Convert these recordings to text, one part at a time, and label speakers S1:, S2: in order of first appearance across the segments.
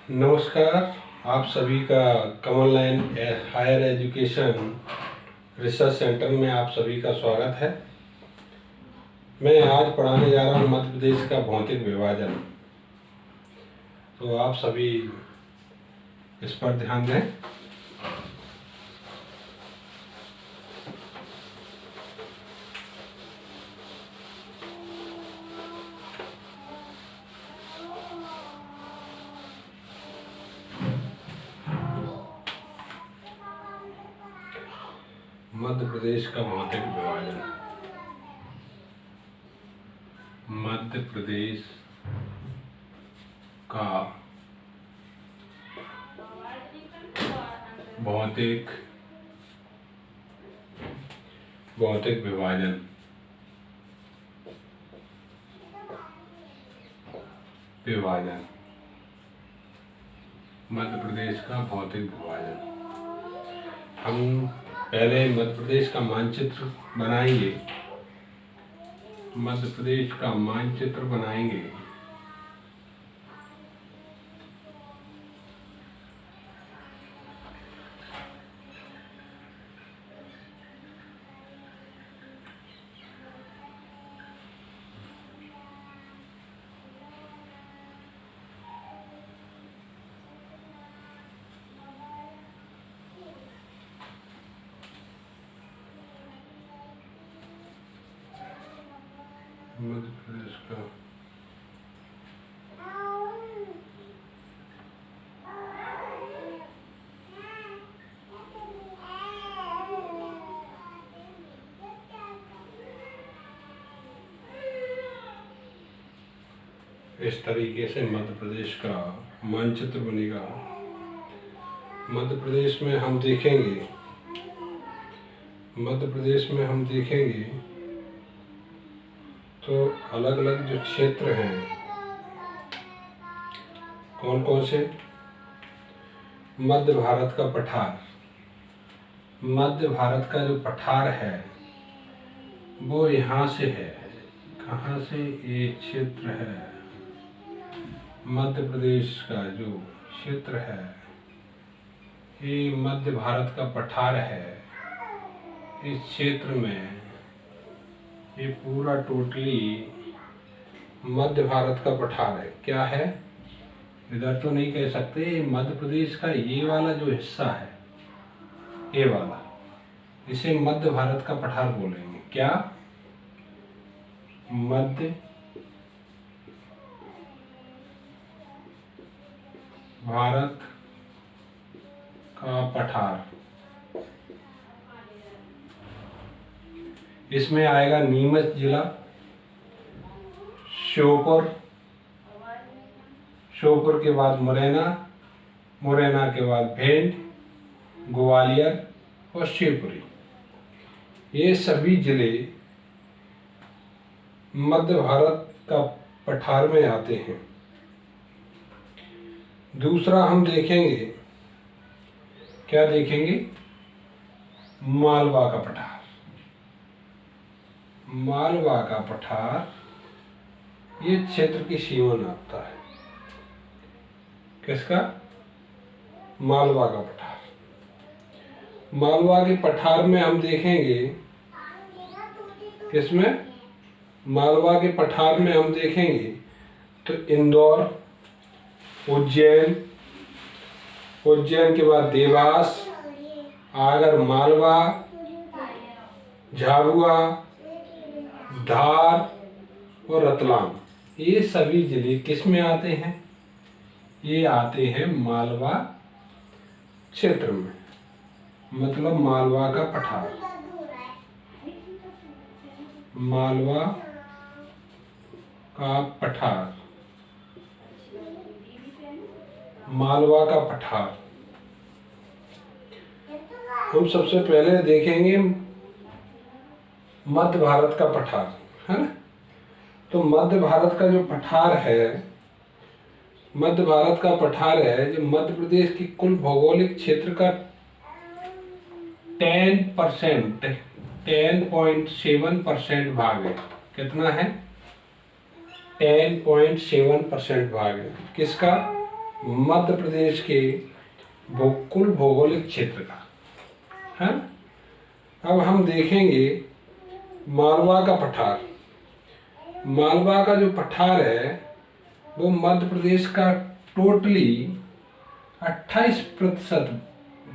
S1: नमस्कार। आप सभी का Kamal Nayan higher education research centre में आप सभी का स्वागत है। मैं आज पढ़ाने जा रहा हूँ मध्य प्रदेश का भौतिक विभाजन। तो आप सभी इस पर ध्यान दें। मध्य प्रदेश का भौतिक विभाजन। मध्य प्रदेश का भौतिक विभाजन। मध्य प्रदेश का भौतिक विभाजन। हम पहले मध्य प्रदेश का मानचित्र बनाएंगे। मध्य प्रदेश का मानचित्र बनाएंगे। मध्य प्रदेश का इस तरीके से मध्य प्रदेश का मानचित्र बनेगा। मध्य प्रदेश में हम देखेंगे तो अलग अलग जो क्षेत्र हैं, कौन कौन से। मध्य भारत का पठार। मध्य भारत का जो पठार है वो यहाँ से है। कहाँ से? ये क्षेत्र है मध्य प्रदेश का जो क्षेत्र है, ये मध्य भारत का पठार है। इस क्षेत्र में ये पूरा टोटली मध्य भारत का पठार है। क्या है? इधर तो नहीं कह सकते। मध्य प्रदेश का ये वाला जो हिस्सा है, ये वाला, इसे मध्य भारत का पठार बोलेंगे। क्या? मध्य भारत का पठार। इसमें आएगा नीमच जिला, श्योपुर के बाद मुरैना, मुरैना के बाद भिंड, ग्वालियर और शिवपुरी। ये सभी जिले मध्य भारत का पठार में आते हैं। दूसरा हम देखेंगे, क्या देखेंगे? मालवा का पठार। मालवा का पठार ये क्षेत्र की सीमा नापता है। किसका? मालवा का पठार। मालवा के पठार में हम देखेंगे, किसमें? मालवा के पठार में हम देखेंगे तो इंदौर, उज्जैन के बाद देवास, आगर मालवा, झाबुआ, धार और रतलाम। ये सभी जिले किस में आते हैं? ये आते हैं मालवा क्षेत्र में, मतलब मालवा का पठार। मालवा का पठार। मालवा का पठार हम सबसे पहले देखेंगे। मध्य भारत का पठार है ना। तो मध्य भारत का जो पठार है, मध्य भारत का पठार है जो मध्य प्रदेश की कुल भौगोलिक क्षेत्र का 10.7% भाग है। कितना है? 10.7% भाग है। किसका? मध्य प्रदेश के कुल भौगोलिक क्षेत्र का है। अब हम देखेंगे मालवा का पठार। मालवा का जो पठार है वो मध्य प्रदेश का टोटली 28%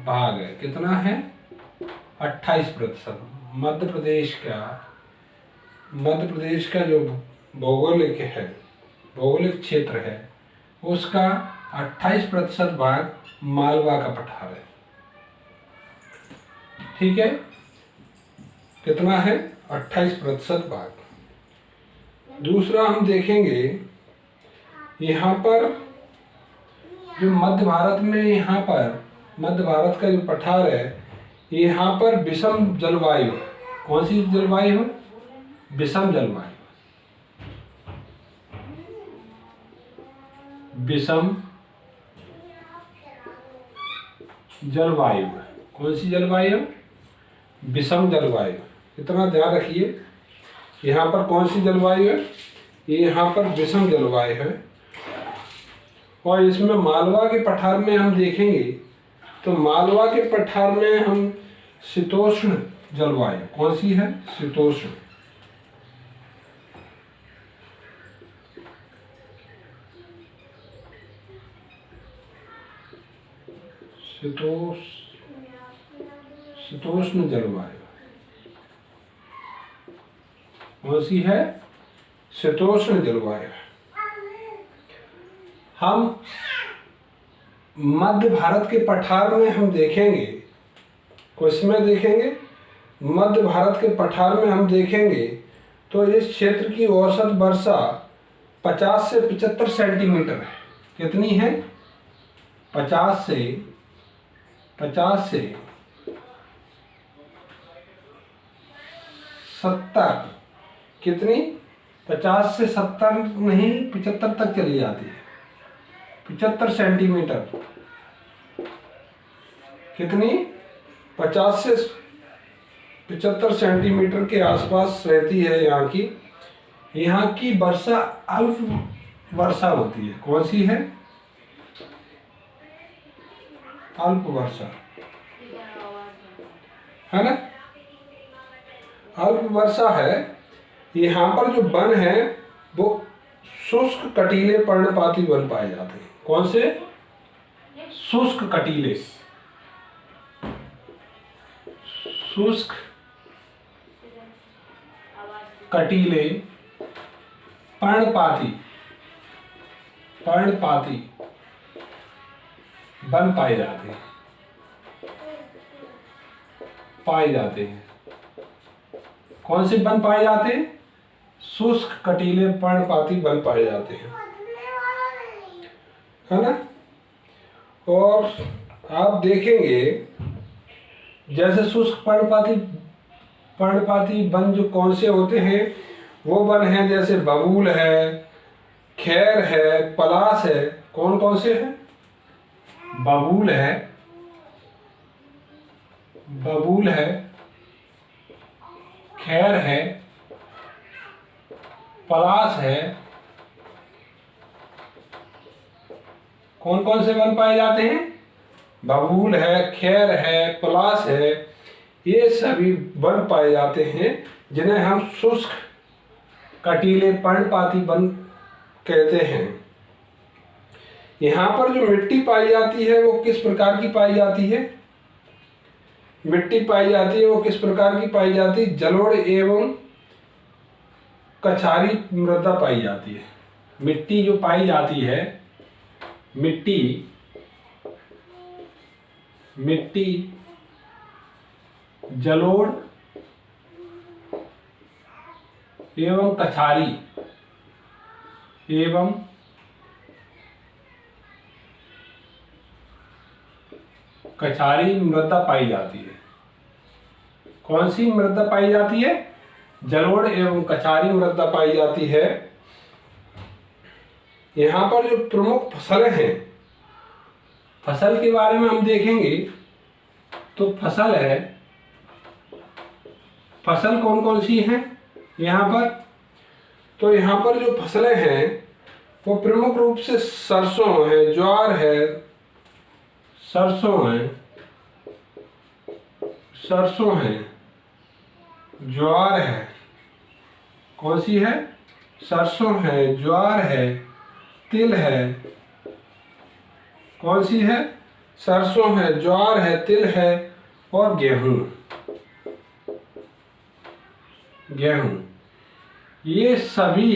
S1: भाग है। कितना है? 28%। मध्य प्रदेश का जो भौगोलिक क्षेत्र है उसका 28% भाग मालवा का पठार है। ठीक है, कितना है? 28% भाग। दूसरा हम देखेंगे यहाँ पर जो मध्य भारत का जो पठार है, यहाँ पर विषम जलवायु। कौन सी जलवायु है? विषम जलवायु। विषम जलवायु। कौन सी जलवायु? विषम जलवायु। इतना ध्यान रखिए, यहाँ पर कौन सी जलवायु है? यहाँ पर विषम जलवायु है। और इसमें मालवा के पठार में हम देखेंगे तो मालवा के पठार में हम शीतोष्ण जलवायु। कौन सी है? शीतोष्ण। शीतोष्ण जलवायु। कौन सी है? शीतोष्ण जलवायु। हम मध्य भारत के पठार में हम देखेंगे, इसमें देखेंगे मध्य भारत के पठार में हम देखेंगे तो इस क्षेत्र की औसत वर्षा 50 से 75 सेंटीमीटर है। कितनी है? 50 से 70। कितनी? 50 से 70 नहीं, 75 तक चली जाती है। 75 सेंटीमीटर। कितनी? 50 से 75 सेंटीमीटर के आसपास रहती है यहाँ की वर्षा अल्प वर्षा होती है। कौन सी है? अल्प वर्षा है ना? अल्प वर्षा है। यहाँ पर जो वन है वो शुष्क कटीले पर्णपाती वन पाए जाते हैं। कौन से? शुष्क कटीले। शुष्क कटीले पर्णपाती वन पाए जाते हैं। कौन से वन पाए जाते हैं? शुष्क कटीले पर्णपाती वन पाए जाते हैं, है ना? और आप देखेंगे जैसे शुष्क पर्णपाती वन जो कौन से होते हैं, वो वन हैं जैसे बबूल है, खैर है, पलाश है। कौन से हैं? बबूल है, खैर है, पलाश है। कौन से वन पाए जाते हैं? बबूल है, खैर है, पलाश है। ये सभी वन पाए जाते हैं जिन्हें हम शुष्क कटीले पर्णपाती वन कहते हैं। यहाँ पर जो मिट्टी पाई जाती है वो किस प्रकार की पाई जाती है? वो किस प्रकार की पाई जाती है? जलोढ़ एवं कछारी मृदा पाई जाती है। मिट्टी जो पाई जाती है, मिट्टी जलोढ़ एवं कछारी मृदा पाई जाती है। कौन सी मृदा पाई जाती है? जलोढ़ एवं कछारी मृदा पाई जाती है। यहाँ पर जो प्रमुख फसलें हैं, फसल के बारे में हम देखेंगे तो फसल कौन सी हैं यहाँ पर? तो यहाँ पर जो फसलें हैं वो प्रमुख रूप से सरसों है, ज्वार है, सरसों है, सरसों है, ज्वार है, कौन सी है? सरसों है, ज्वार है, तिल है, कौन सी है? सरसों है, ज्वार है, तिल है और गेहूं। गेहूं, ये सभी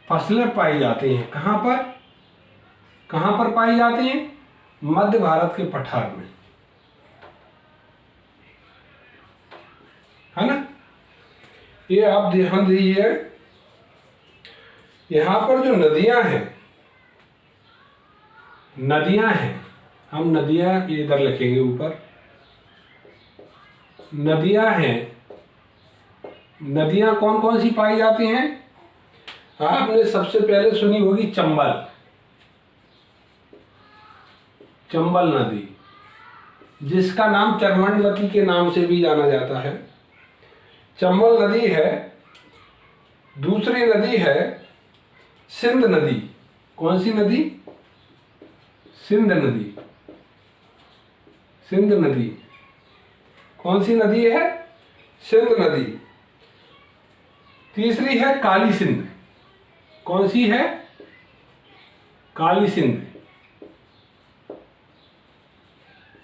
S1: फसलें पाई जाती हैं। कहाँ पर? कहाँ पर पाई जाती हैं? मध्य भारत के पठार में, है ना। ये आप ध्यान दीजिए, यहाँ पर जो नदियां हैं, नदियां हैं, हम नदियां इधर लिखेंगे ऊपर, नदियां हैं। नदियां कौन कौन सी पाई जाती हैं? आपने सबसे पहले सुनी होगी चंबल, चंबल नदी, जिसका नाम चरमंडवती के नाम से भी जाना जाता है। चंबल नदी है। दूसरी नदी है सिंध नदी। कौन सी नदी? सिंध नदी। सिंध नदी, कौन सी नदी है? सिंध नदी। तीसरी है काली सिंध। कौन सी है? काली सिंध।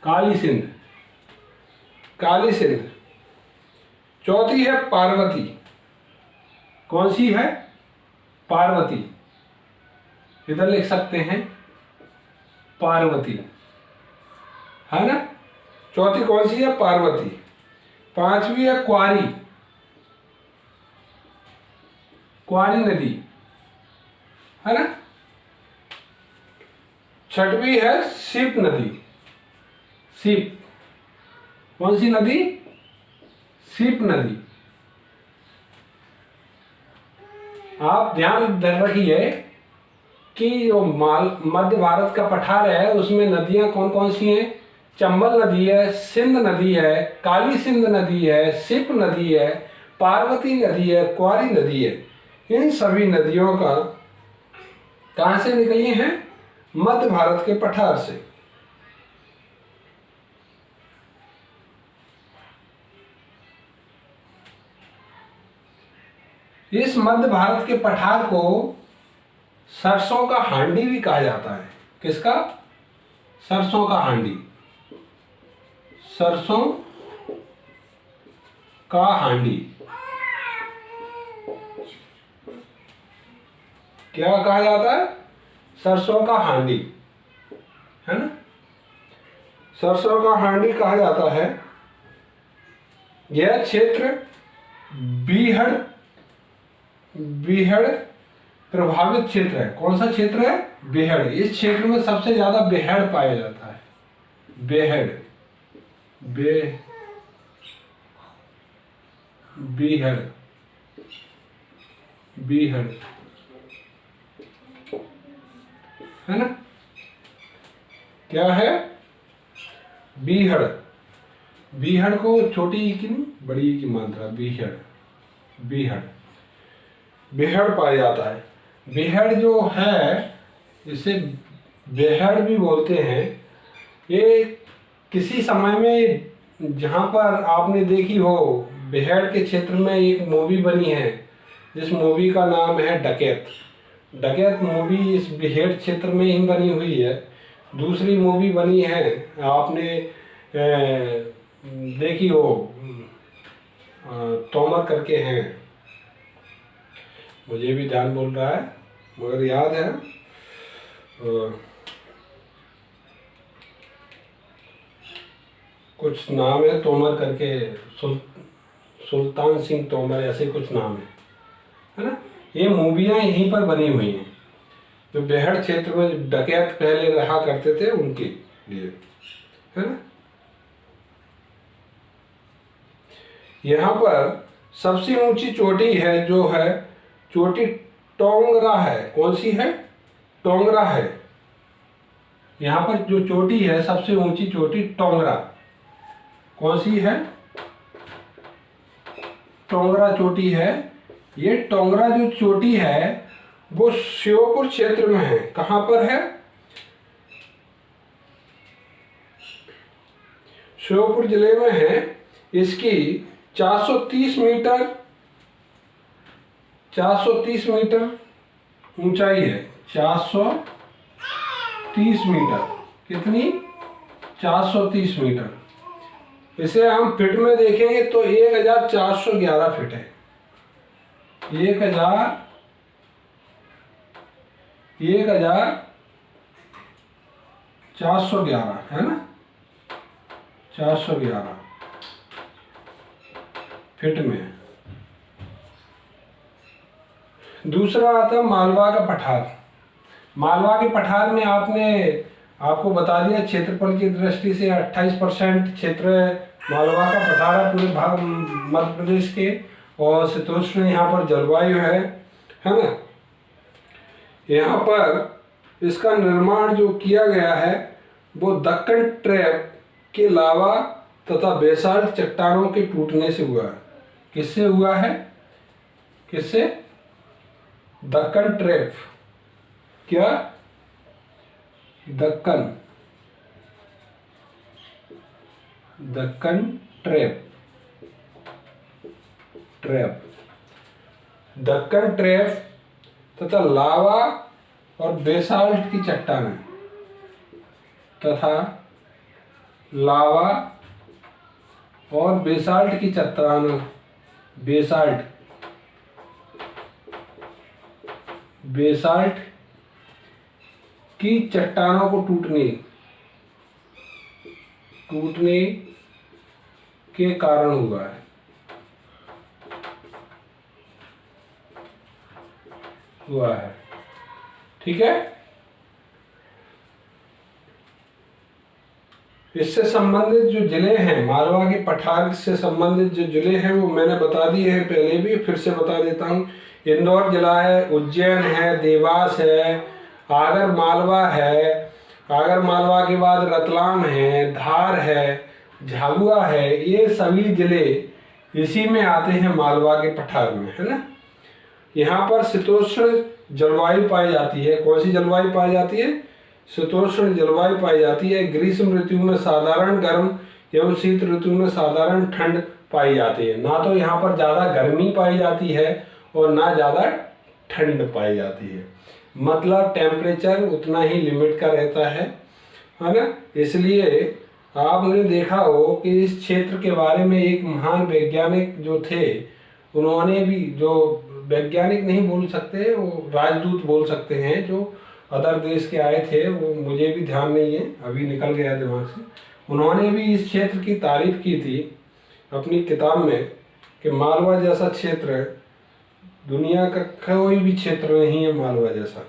S1: काली सिंध, काली सिंध। चौथी है पार्वती। कौन सी है? पार्वती, इधर लिख सकते हैं पार्वती, है ना। चौथी कौन सी है? पार्वती। पांचवी है क्वारी, क्वारी नदी, है ना। छठवीं है सीप नदी। सीप, कौन सी नदी? सीप नदी। आप ध्यान रखिए कि जो मध्य भारत का पठार है उसमें नदियां कौन कौन सी हैं? चंबल नदी है, सिंध नदी है, काली सिंध नदी है, सिप नदी है, पार्वती नदी है, क्वारी नदी है। इन सभी नदियों का कहां से निकली हैं? मध्य भारत के पठार से। इस मध्य भारत के पठार को सरसों का हांडी भी कहा जाता है। किसका? सरसों का हांडी। सरसों का हांडी क्या कहा जाता है? सरसों का हांडी, है ना। सरसों का हांडी कहा जाता है। यह क्षेत्र बीहड़ बीहड़ प्रभावित क्षेत्र है। कौन सा क्षेत्र है? बेहड़। इस क्षेत्र में सबसे ज्यादा बेहड़ पाया जाता है। बेहड़, बीहड़, बीहड़, है ना। क्या है? बीहड़। बीहड़ को छोटी ई की नहीं, बड़ी ई की मात्रा, बीहड़, बीहड़, बेहड़ पाया जाता है। बेहड़ जो है, इसे बेहड़ भी बोलते हैं। ये किसी समय में, जहाँ पर आपने देखी हो, बेहड़ के क्षेत्र में एक मूवी बनी है जिस मूवी का नाम है डकैत। डकैत मूवी इस बेहड़ क्षेत्र में ही बनी हुई है। दूसरी मूवी बनी है, आपने देखी हो, तोमर करके हैं, मुझे भी ध्यान बोल रहा है मगर याद है। कुछ नाम है तोमर करके, सुल्तान सिंह तोमर, ऐसे कुछ नाम है ना। ये मूवियाँ यहीं पर बनी हुई हैं, जो बेहड़ क्षेत्र में डकैत पहले रहा करते थे उनके लिए, है ना। यहाँ पर सबसे ऊंची चोटी है जो है चोटी टोंगरा है। कौन सी है? टोंगरा है। यहाँ पर जो चोटी है, सबसे ऊंची चोटी टोंगरा। कौन सी है? टोंगरा चोटी है। ये टोंगरा जो चोटी है वो श्योपुर क्षेत्र में है। कहाँ पर है? श्योपुर जिले में है। इसकी 430 मीटर ऊंचाई है। 430 मीटर। कितनी? 430 मीटर। इसे हम फीट में देखेंगे तो 1411 फीट है। 1411 है ना, 411 फीट में। दूसरा आता मालवा का पठार। मालवा के पठार में आपको बता दिया क्षेत्रफल की दृष्टि से 28% क्षेत्र मालवा का पठार है पूरे मध्य प्रदेश के, और शीतोष्ण यहाँ पर जलवायु है ना। यहाँ पर इसका निर्माण जो किया गया है वो दक्कन ट्रैप के लावा तथा बेसाल्ट चट्टानों के टूटने से हुआ है। किससे हुआ है? किससे? दक्कन ट्रैप। क्या? दक्कन ट्रैप। दक्कन ट्रैप तथा लावा और बेसाल्ट की चट्टानें तथा लावा और बेसाल्ट की चट्टानें, बेसाल्ट की चट्टानों को टूटने के कारण हुआ है। ठीक है। इससे संबंधित जो जिले हैं, मालवा के पठार से संबंधित जो जिले हैं वो मैंने बता दिए हैं पहले भी, फिर से बता देता हूँ। इंदौर जिला है, उज्जैन है, देवास है, आगर मालवा है, आगर मालवा के बाद रतलाम है, धार है, झाबुआ है। ये सभी जिले इसी में आते हैं, मालवा के पठार में, है ना। यहाँ पर शीतोष्ण जलवायु पाई जाती है। कौन सी जलवायु पाई जाती है? शीतोष्ण जलवायु पाई जाती है। ग्रीष्म ऋतु में साधारण गर्म एवं शीत ऋतु में साधारण ठंड पाई जाती है। ना तो यहाँ पर ज़्यादा गर्मी पाई जाती है और ना ज़्यादा ठंड पाई जाती है। मतलब टेम्परेचर उतना ही लिमिट का रहता है ना। इसलिए आपने देखा हो कि इस क्षेत्र के बारे में एक महान वैज्ञानिक जो थे, उन्होंने भी, जो वैज्ञानिक नहीं बोल सकते, वो राजदूत बोल सकते हैं, जो अदर देश के आए थे, वो मुझे भी ध्यान नहीं है, अभी निकल गया दिमाग से। उन्होंने भी इस क्षेत्र की तारीफ की थी अपनी किताब में कि मालवा जैसा क्षेत्र दुनिया का कोई भी क्षेत्र नहीं है मालवा जैसा,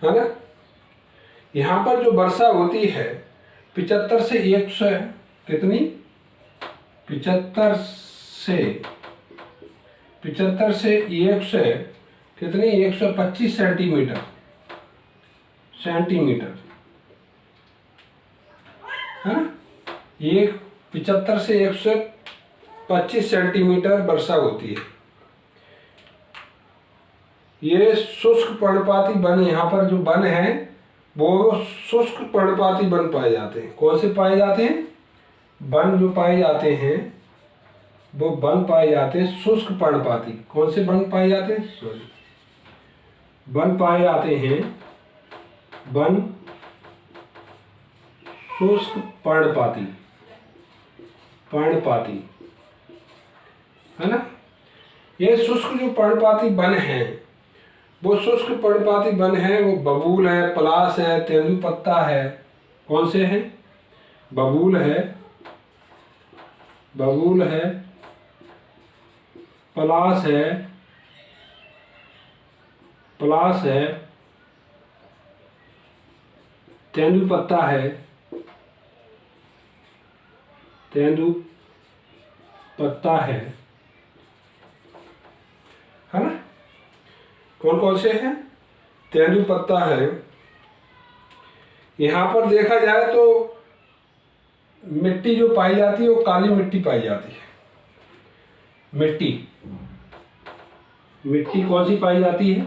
S1: है ना। यहाँ पर जो वर्षा होती है 75 से 100, कितनी? 75 से 100 कितनी? 125 सेंटीमीटर है ना। 75 से 125 सेंटीमीटर वर्षा होती है। ये शुष्क पर्णपाती वन, यहाँ पर जो वन है वो शुष्क पर्णपाती वन पाए जाते हैं। कौन से पाए जाते हैं? वन जो पाए जाते हैं वो वन पाए जाते हैं शुष्क पर्णपाती। कौन से वन पाए जाते हैं? वन पाए जाते हैं वन शुष्क पर्णपाती है ना। ये शुष्क जो पर्णपाती वन है, वो शुष्क पर्णपाती वन है, वो बबूल है, पलाश है, तेंदुपत्ता है। कौन से हैं? बबूल है, पलाश है, तेंदुपत्ता है, है ना। कौन कौन से हैं? तेंदुपत्ता है। यहाँ पर देखा जाए तो मिट्टी जो पाई जाती है वो काली मिट्टी पाई जाती है। मिट्टी मिट्टी कौन सी पाई जाती है?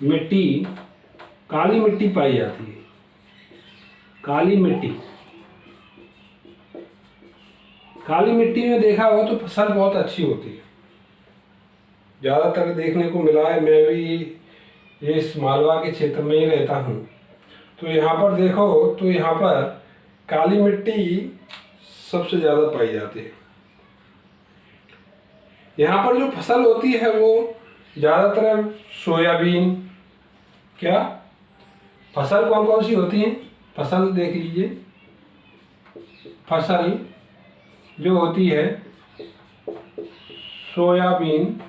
S1: मिट्टी, काली मिट्टी पाई जाती है। काली मिट्टी, काली मिट्टी में देखा हो तो फसल बहुत अच्छी होती है। ज़्यादातर देखने को मिला है, मैं भी इस मालवा के क्षेत्र में ही रहता हूँ, तो यहाँ पर देखो तो यहाँ पर काली मिट्टी सबसे ज़्यादा पाई जाती है। यहाँ पर जो फसल होती है वो ज़्यादातर सोयाबीन, क्या फसल कौन कौन सी होती है? फसल देख लीजिए, फसल जो होती है सोयाबीन,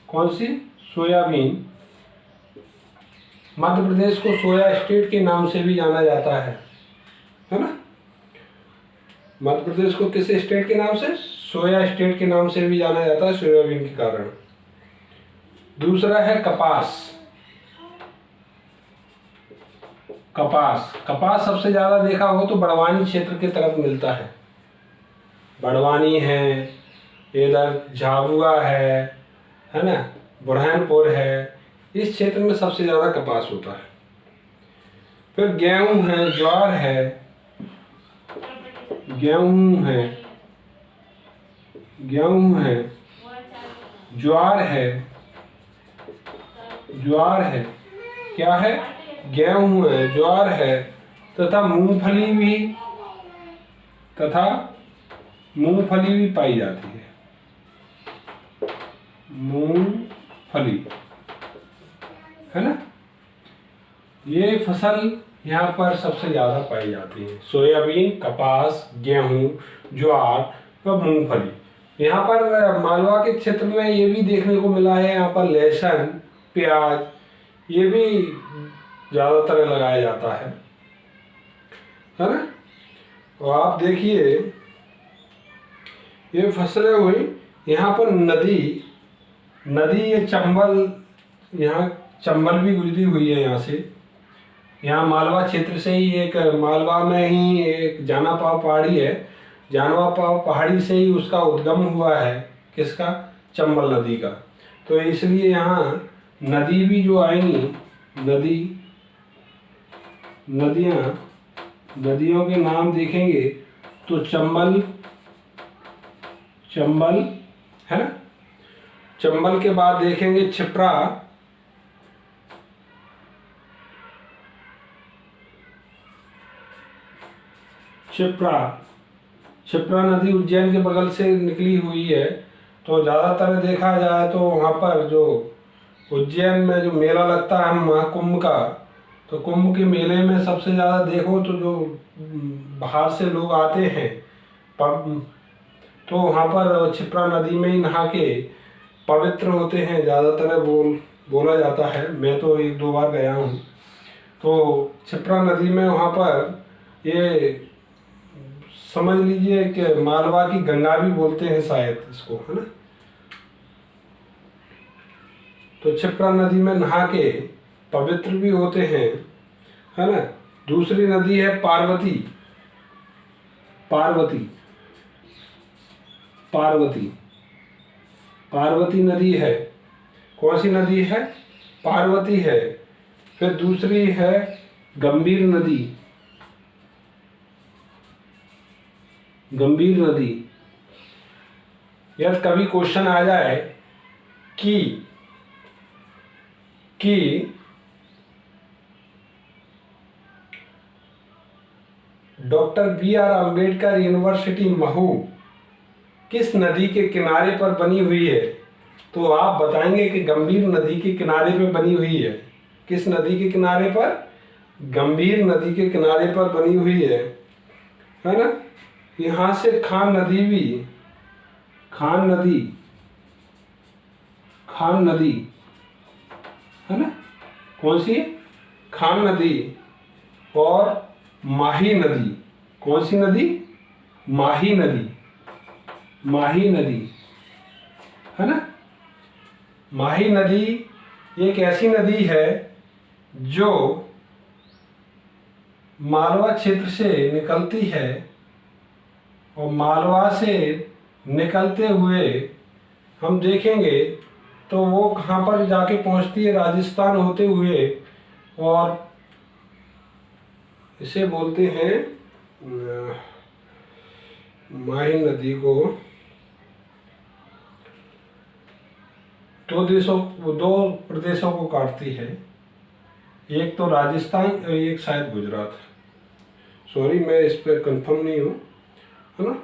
S1: कौन सी? सोयाबीन। मध्य प्रदेश को सोया स्टेट के नाम से भी जाना जाता है ना? मध्य प्रदेश को किस स्टेट के नाम से? सोया स्टेट के नाम से भी जाना जाता है, सोयाबीन के कारण। दूसरा है कपास। कपास, कपास सबसे ज़्यादा देखा हो तो बड़वानी क्षेत्र की तरफ मिलता है। बड़वानी है, इधर झाबुआ है ना, बुरहानपुर है, इस क्षेत्र में सबसे ज़्यादा कपास होता है। फिर गेहूँ है, ज्वार है, गेहूँ है, गेहूँ है, ज्वार है, ज्वार है, क्या है? गेहूँ है, ज्वार है, तथा मूंगफली भी, तथा मूंगफली भी पाई जाती है। मूंगफली, है ना? ये फसल यहाँ पर सबसे ज़्यादा पाई जाती है। सोयाबीन, कपास, गेहूँ, ज्वार और मूंगफली। यहाँ पर मालवा के क्षेत्र में ये भी देखने को मिला है, यहाँ पर लहसुन, प्याज, ये भी ज़्यादातर लगाया जाता है ना? और आप देखिए ये फसलें हुई, यहाँ पर नदी, ये चंबल, यहाँ चंबल भी गुजरी हुई है यहाँ से। यहाँ मालवा क्षेत्र से ही एक, मालवा में ही एक जाना पाव पहाड़ी है, जाना पाव पहाड़ी से ही उसका उद्गम हुआ है। किसका? चंबल नदी का। तो इसलिए यहाँ नदी भी जो आएंगी, नदियों के नाम देखेंगे तो चंबल है ना, चंबल के बाद देखेंगे क्षिप्रा, क्षिप्रा नदी उज्जैन के बगल से निकली हुई है। तो ज़्यादातर देखा जाए तो वहाँ पर जो उज्जैन में जो मेला लगता है महाकुंभ का, तो कुंभ के मेले में सबसे ज़्यादा देखो तो जो बाहर से लोग आते हैं तो वहाँ पर क्षिप्रा नदी में ही नहा के पवित्र होते हैं, ज़्यादातर बोला जाता है। मैं तो 1-2 बार गया हूँ। तो क्षिप्रा नदी में वहाँ पर ये समझ लीजिए कि मालवा की गंगा भी बोलते हैं शायद इसको, है ना? तो क्षिप्रा नदी में नहा के पवित्र भी होते हैं, है ना? दूसरी नदी है पार्वती नदी है। कौन सी नदी है? पार्वती है। फिर दूसरी है गंभीर नदी, यदि कभी क्वेश्चन आ जाए कि doctor B.R. Ambedkar university Mhow किस नदी के किनारे पर बनी हुई है, तो आप बताएंगे कि गंभीर नदी के किनारे पर बनी हुई है। किस नदी के किनारे पर? गंभीर नदी के किनारे पर बनी हुई है ना? यहाँ से खान नदी है ना? कौन सी? खान नदी और माही नदी। कौन सी नदी? माही नदी है ना? माही नदी एक ऐसी नदी है जो मालवा क्षेत्र से निकलती है और मालवा से निकलते हुए हम देखेंगे तो वो कहाँ पर जाके पहुँचती है, राजस्थान होते हुए, और इसे बोलते हैं माही नदी को। दो प्रदेशों को काटती है, एक तो राजस्थान और एक शायद गुजरात। सॉरी, मैं इस पर कंफर्म नहीं हूँ, है ना,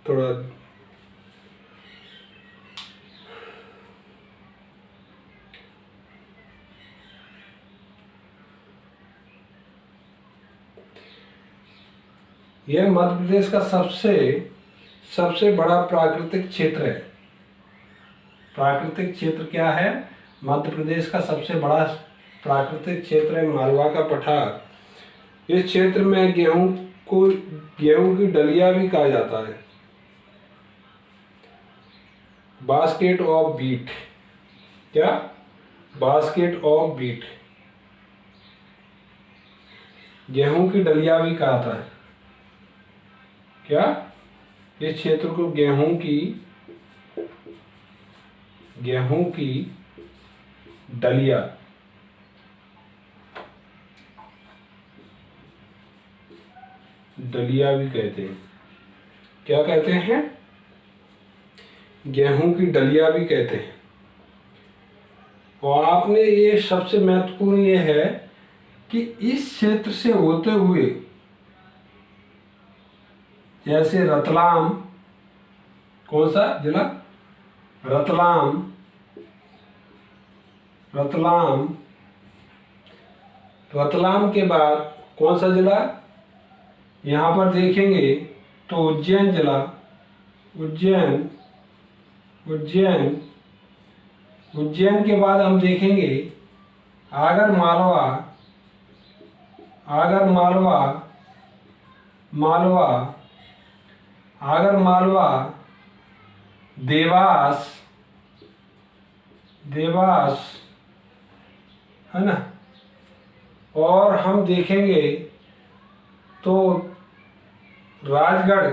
S1: थोड़ा यह मध्य प्रदेश का सबसे बड़ा प्राकृतिक क्षेत्र है। प्राकृतिक क्षेत्र क्या है? मध्य प्रदेश का सबसे बड़ा प्राकृतिक क्षेत्र है मालवा का पठार। इस क्षेत्र में गेहूं की डलिया भी कहा जाता है, बास्केट ऑफ बीट। क्या? बास्केट ऑफ बीट, गेहूं की डलिया भी कहा जाता है। क्या? इस क्षेत्र को गेहूं की डलिया भी कहते हैं। क्या कहते हैं? गेहूं की डलिया भी कहते हैं। और आपने ये सबसे महत्वपूर्ण ये है कि इस क्षेत्र से होते हुए, जैसे रतलाम, कौन सा जिला? रतलाम के बाद कौन सा जिला? यहाँ पर देखेंगे तो उज्जैन जिला, उज्जैन के बाद हम देखेंगे आगर मालवा, देवास, है ना। और हम देखेंगे तो राजगढ़,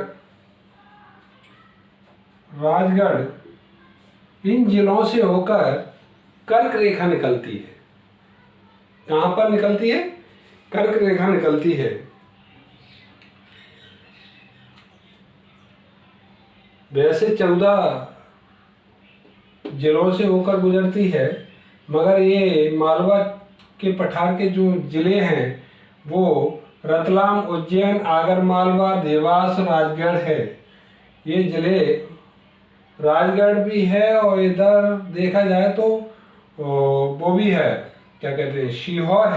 S1: इन जिलों से होकर कर्क रेखा निकलती है। कहाँ पर निकलती है? कर्क रेखा निकलती है। वैसे 14 जिलों से होकर गुजरती है, मगर ये मालवा के पठार के जो जिले हैं वो रतलाम, उज्जैन, आगर मालवा, देवास, राजगढ़ है। ये जिले, राजगढ़ भी है और इधर देखा जाए तो वो भी है, क्या कहते हैं, सीहोर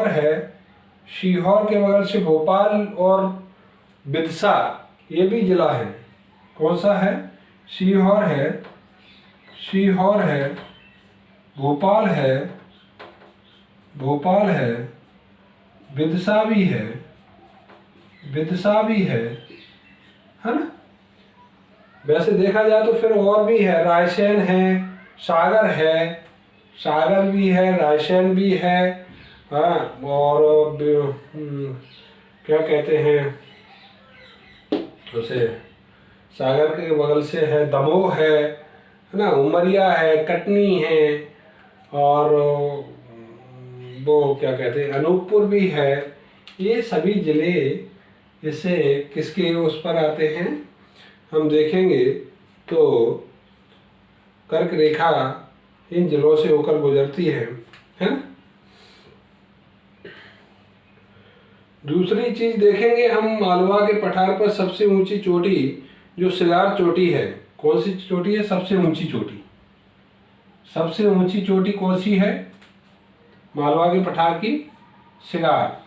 S1: है। सीहोर के बगल से भोपाल और बिदसा, ये भी जिला है। कौन सा है? सीहोर है, भोपाल है, बिदसा भी है ना। वैसे देखा जाए तो फिर और भी है, रायसेन है, सागर भी है, रायसेन भी है, हाँ। और क्या कहते हैं उसे, सागर के बगल से है दमोह है ना, उमरिया है, कटनी है, और वो क्या कहते हैं अनूपपुर भी है। ये सभी जिले इससे किसके उस पर आते हैं? हम देखेंगे तो कर्क रेखा इन जिलों से होकर गुजरती है ना। दूसरी चीज देखेंगे हम, मालवा के पठार पर सबसे ऊंची चोटी जो सिलार चोटी है, कौन सी चोटी है? सबसे ऊंची चोटी कौन सी है मालवा के पठार की? सिगार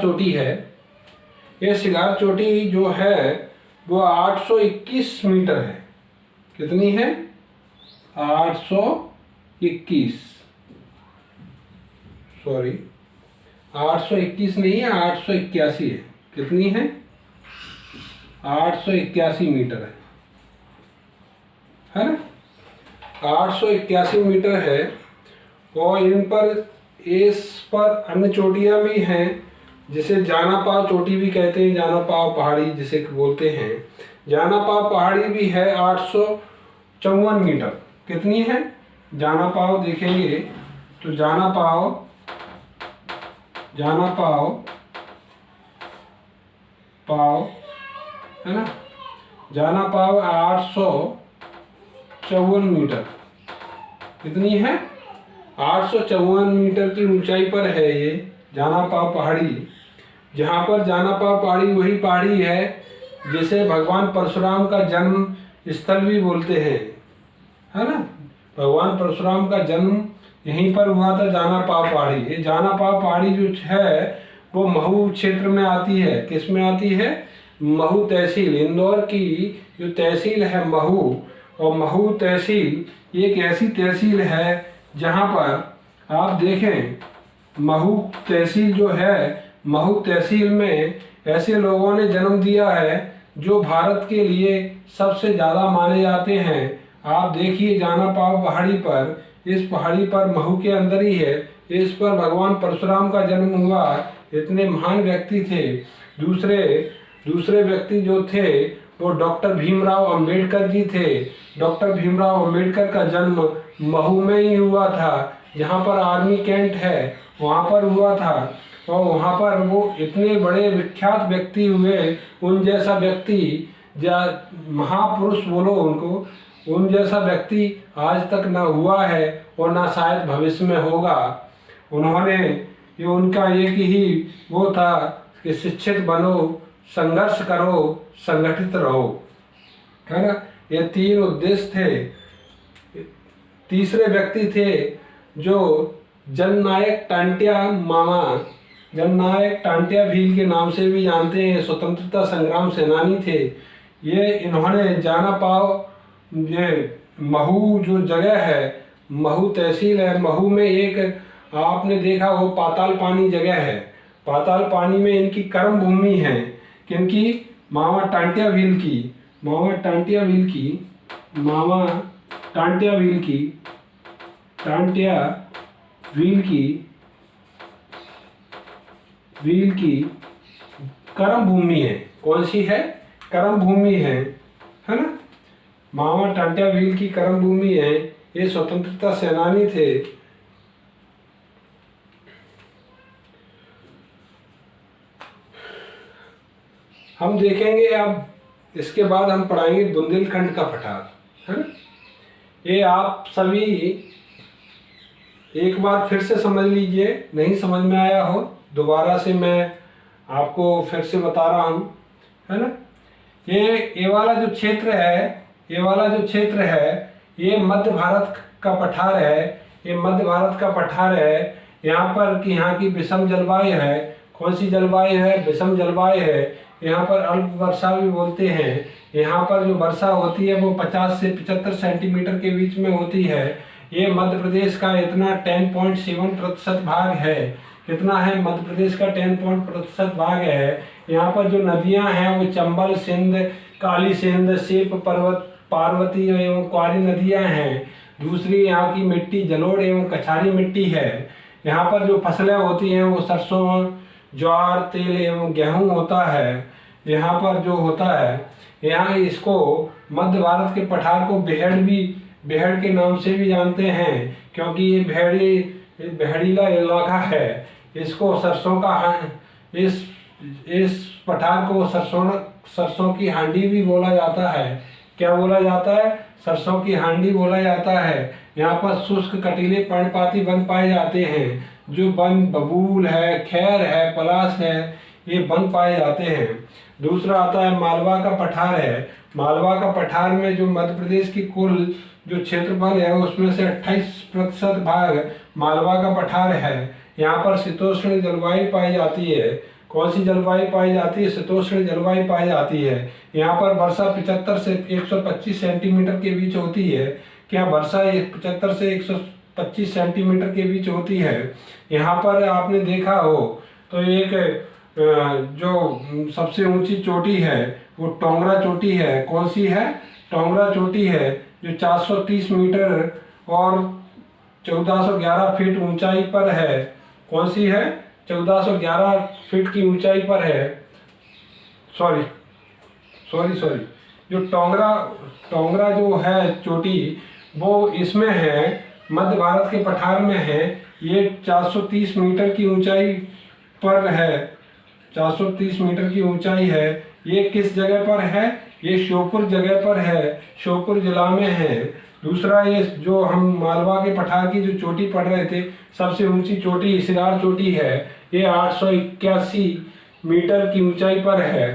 S1: चोटी है। ये सिगार चोटी जो है वो 821 मीटर है। कितनी है? 821 नहीं है, 881 है। कितनी है? 881 मीटर है ना। 881 मीटर है। और इन पर इस पर अन्य चोटियां भी हैं, जिसे जानापाव चोटी भी कहते हैं, जानापाव पहाड़ी जिसे बोलते हैं। जानापाव पहाड़ी भी है 854 मीटर। कितनी है? जानापाव देखेंगे तो जानापाव है ना, जानापाव 854 मीटर। कितनी है? 854 मीटर की ऊंचाई पर है ये जानापाव पहाड़ी। जहाँ पर जानापाव पहाड़ी वही पहाड़ी है जिसे भगवान परशुराम का जन्म स्थल भी बोलते हैं, है ना। भगवान परशुराम का जन्म यहीं पर हुआ था, जानापाव पहाड़ी। ये जानापाव पहाड़ी जो है वो महू क्षेत्र में आती है। किस में आती है? महू तहसील, इंदौर की जो तहसील है महू, और महू तहसील एक ऐसी तहसील है जहाँ पर आप देखें, महू तहसील जो है, महू तहसील में ऐसे लोगों ने जन्म दिया है जो भारत के लिए सबसे ज़्यादा माने जाते हैं। आप देखिए जानापाव पहाड़ी पर, इस पहाड़ी पर महू के अंदर ही है, इस पर भगवान परशुराम का जन्म हुआ। इतने महान व्यक्ति थे। दूसरे व्यक्ति जो थे वो डॉक्टर भीमराव अंबेडकर जी थे। डॉक्टर भीमराव अंबेडकर का जन्म महू में ही हुआ था, जहाँ पर आर्मी कैंट है वहाँ पर हुआ था। और वहाँ पर वो इतने बड़े विख्यात व्यक्ति हुए, उन जैसा व्यक्ति, महापुरुष बोलो उनको, उन जैसा व्यक्ति आज तक ना हुआ है और ना शायद भविष्य में होगा। उन्होंने ये उनका एक ही वो था कि शिक्षित बनो, संघर्ष करो, संगठित रहो, है ना। ये 3 उद्देश्य थे। तीसरे व्यक्ति थे जो जननायक टांटिया भील के नाम से भी जानते हैं, स्वतंत्रता संग्राम सेनानी थे ये। इन्होंने जानापाव, ये महू जो जगह है, महू तहसील है, महू में एक आपने देखा हो पाताल पानी जगह है। पाताल पानी में इनकी कर्म भूमि है। किनकी? मामा टांटिया भील की। व्हील की कर्म भूमि है। कौन सी है? कर्म भूमि है ना। मामा टांटिया व्हील की कर्म भूमि है। ये स्वतंत्रता सेनानी थे। हम देखेंगे अब, इसके बाद हम पढ़ाएंगे बुंदेलखंड का पठार, है ना। ये आप सभी एक बार फिर से समझ लीजिए, नहीं समझ में आया हो दोबारा से मैं आपको फिर से बता रहा हूँ, है ना। ये वाला जो क्षेत्र है, ये मध्य भारत का पठार है। ये मध्य भारत का पठार है। यहाँ की विषम जलवायु है। कौन सी जलवायु है? विषम जलवायु है। यहाँ पर अल्प वर्षा भी बोलते हैं। यहाँ पर जो वर्षा होती है वो 50 से 75 सेंटीमीटर के बीच में होती है। ये मध्य प्रदेश का इतना 10.7% भाग है। कितना है? मध्य प्रदेश का 10% भाग है। यहाँ पर जो नदियाँ हैं वो चंबल, सिंध, काली सिंध, सेप पर्वत, पार्वती एवं क्वारी नदियाँ हैं। दूसरी यहाँ की मिट्टी जलोढ़ एवं कछारी मिट्टी है। यहाँ पर जो फसलें होती हैं वो सरसों, ज्वार, तेल एवं गेहूँ होता है। यहाँ पर जो होता है, यहाँ इसको मध्य भारत के पठार को बेहड़ के नाम से भी जानते हैं, क्योंकि ये बेहड़ीला इलाका है। इसको सरसों का इस पठार को सरसों की हांडी भी बोला जाता है। क्या बोला जाता है? सरसों की हांडी बोला जाता है। यहाँ पर शुष्क कटीले पर्णपाती वन पाए जाते हैं। जो वन बबूल है, खैर है, पलाश है, ये वन पाए जाते हैं। दूसरा आता है मालवा का पठार है। मालवा का पठार में जो मध्य प्रदेश की कुल जो क्षेत्रफल है उसमें से 28% भाग मालवा का पठार है। यहाँ पर शीतोष्ण जलवायु पाई जाती है। कौन सी जलवायु पाई जाती है? शीतोष्ण जलवायु पाई जाती है। यहाँ पर वर्षा 75 से 125 सेंटीमीटर के बीच होती है। क्या वर्षा 75 से 125 सेंटीमीटर के बीच होती है? यहाँ पर आपने देखा हो तो एक जो सबसे ऊंची चोटी है वो टोंगरा चोटी है। कौन सी है? टोंगरा चोटी है, जो 430 मीटर और 1411 फीट ऊंचाई पर है। कौन सी है? 1411 फीट की ऊंचाई पर है। सॉरी, जो टोंगरा जो है चोटी, वो इसमें है, मध्य भारत के पठार में है। ये 430 मीटर की ऊंचाई पर है, 430 मीटर की ऊंचाई है। ये किस जगह पर है? ये श्योपुर जगह पर है, श्योपुर जिला में है। दूसरा, ये जो हम मालवा के पठार की जो चोटी पढ़ रहे थे, सबसे ऊंची चोटी सिगार चोटी है। ये 881 मीटर की ऊंचाई पर है।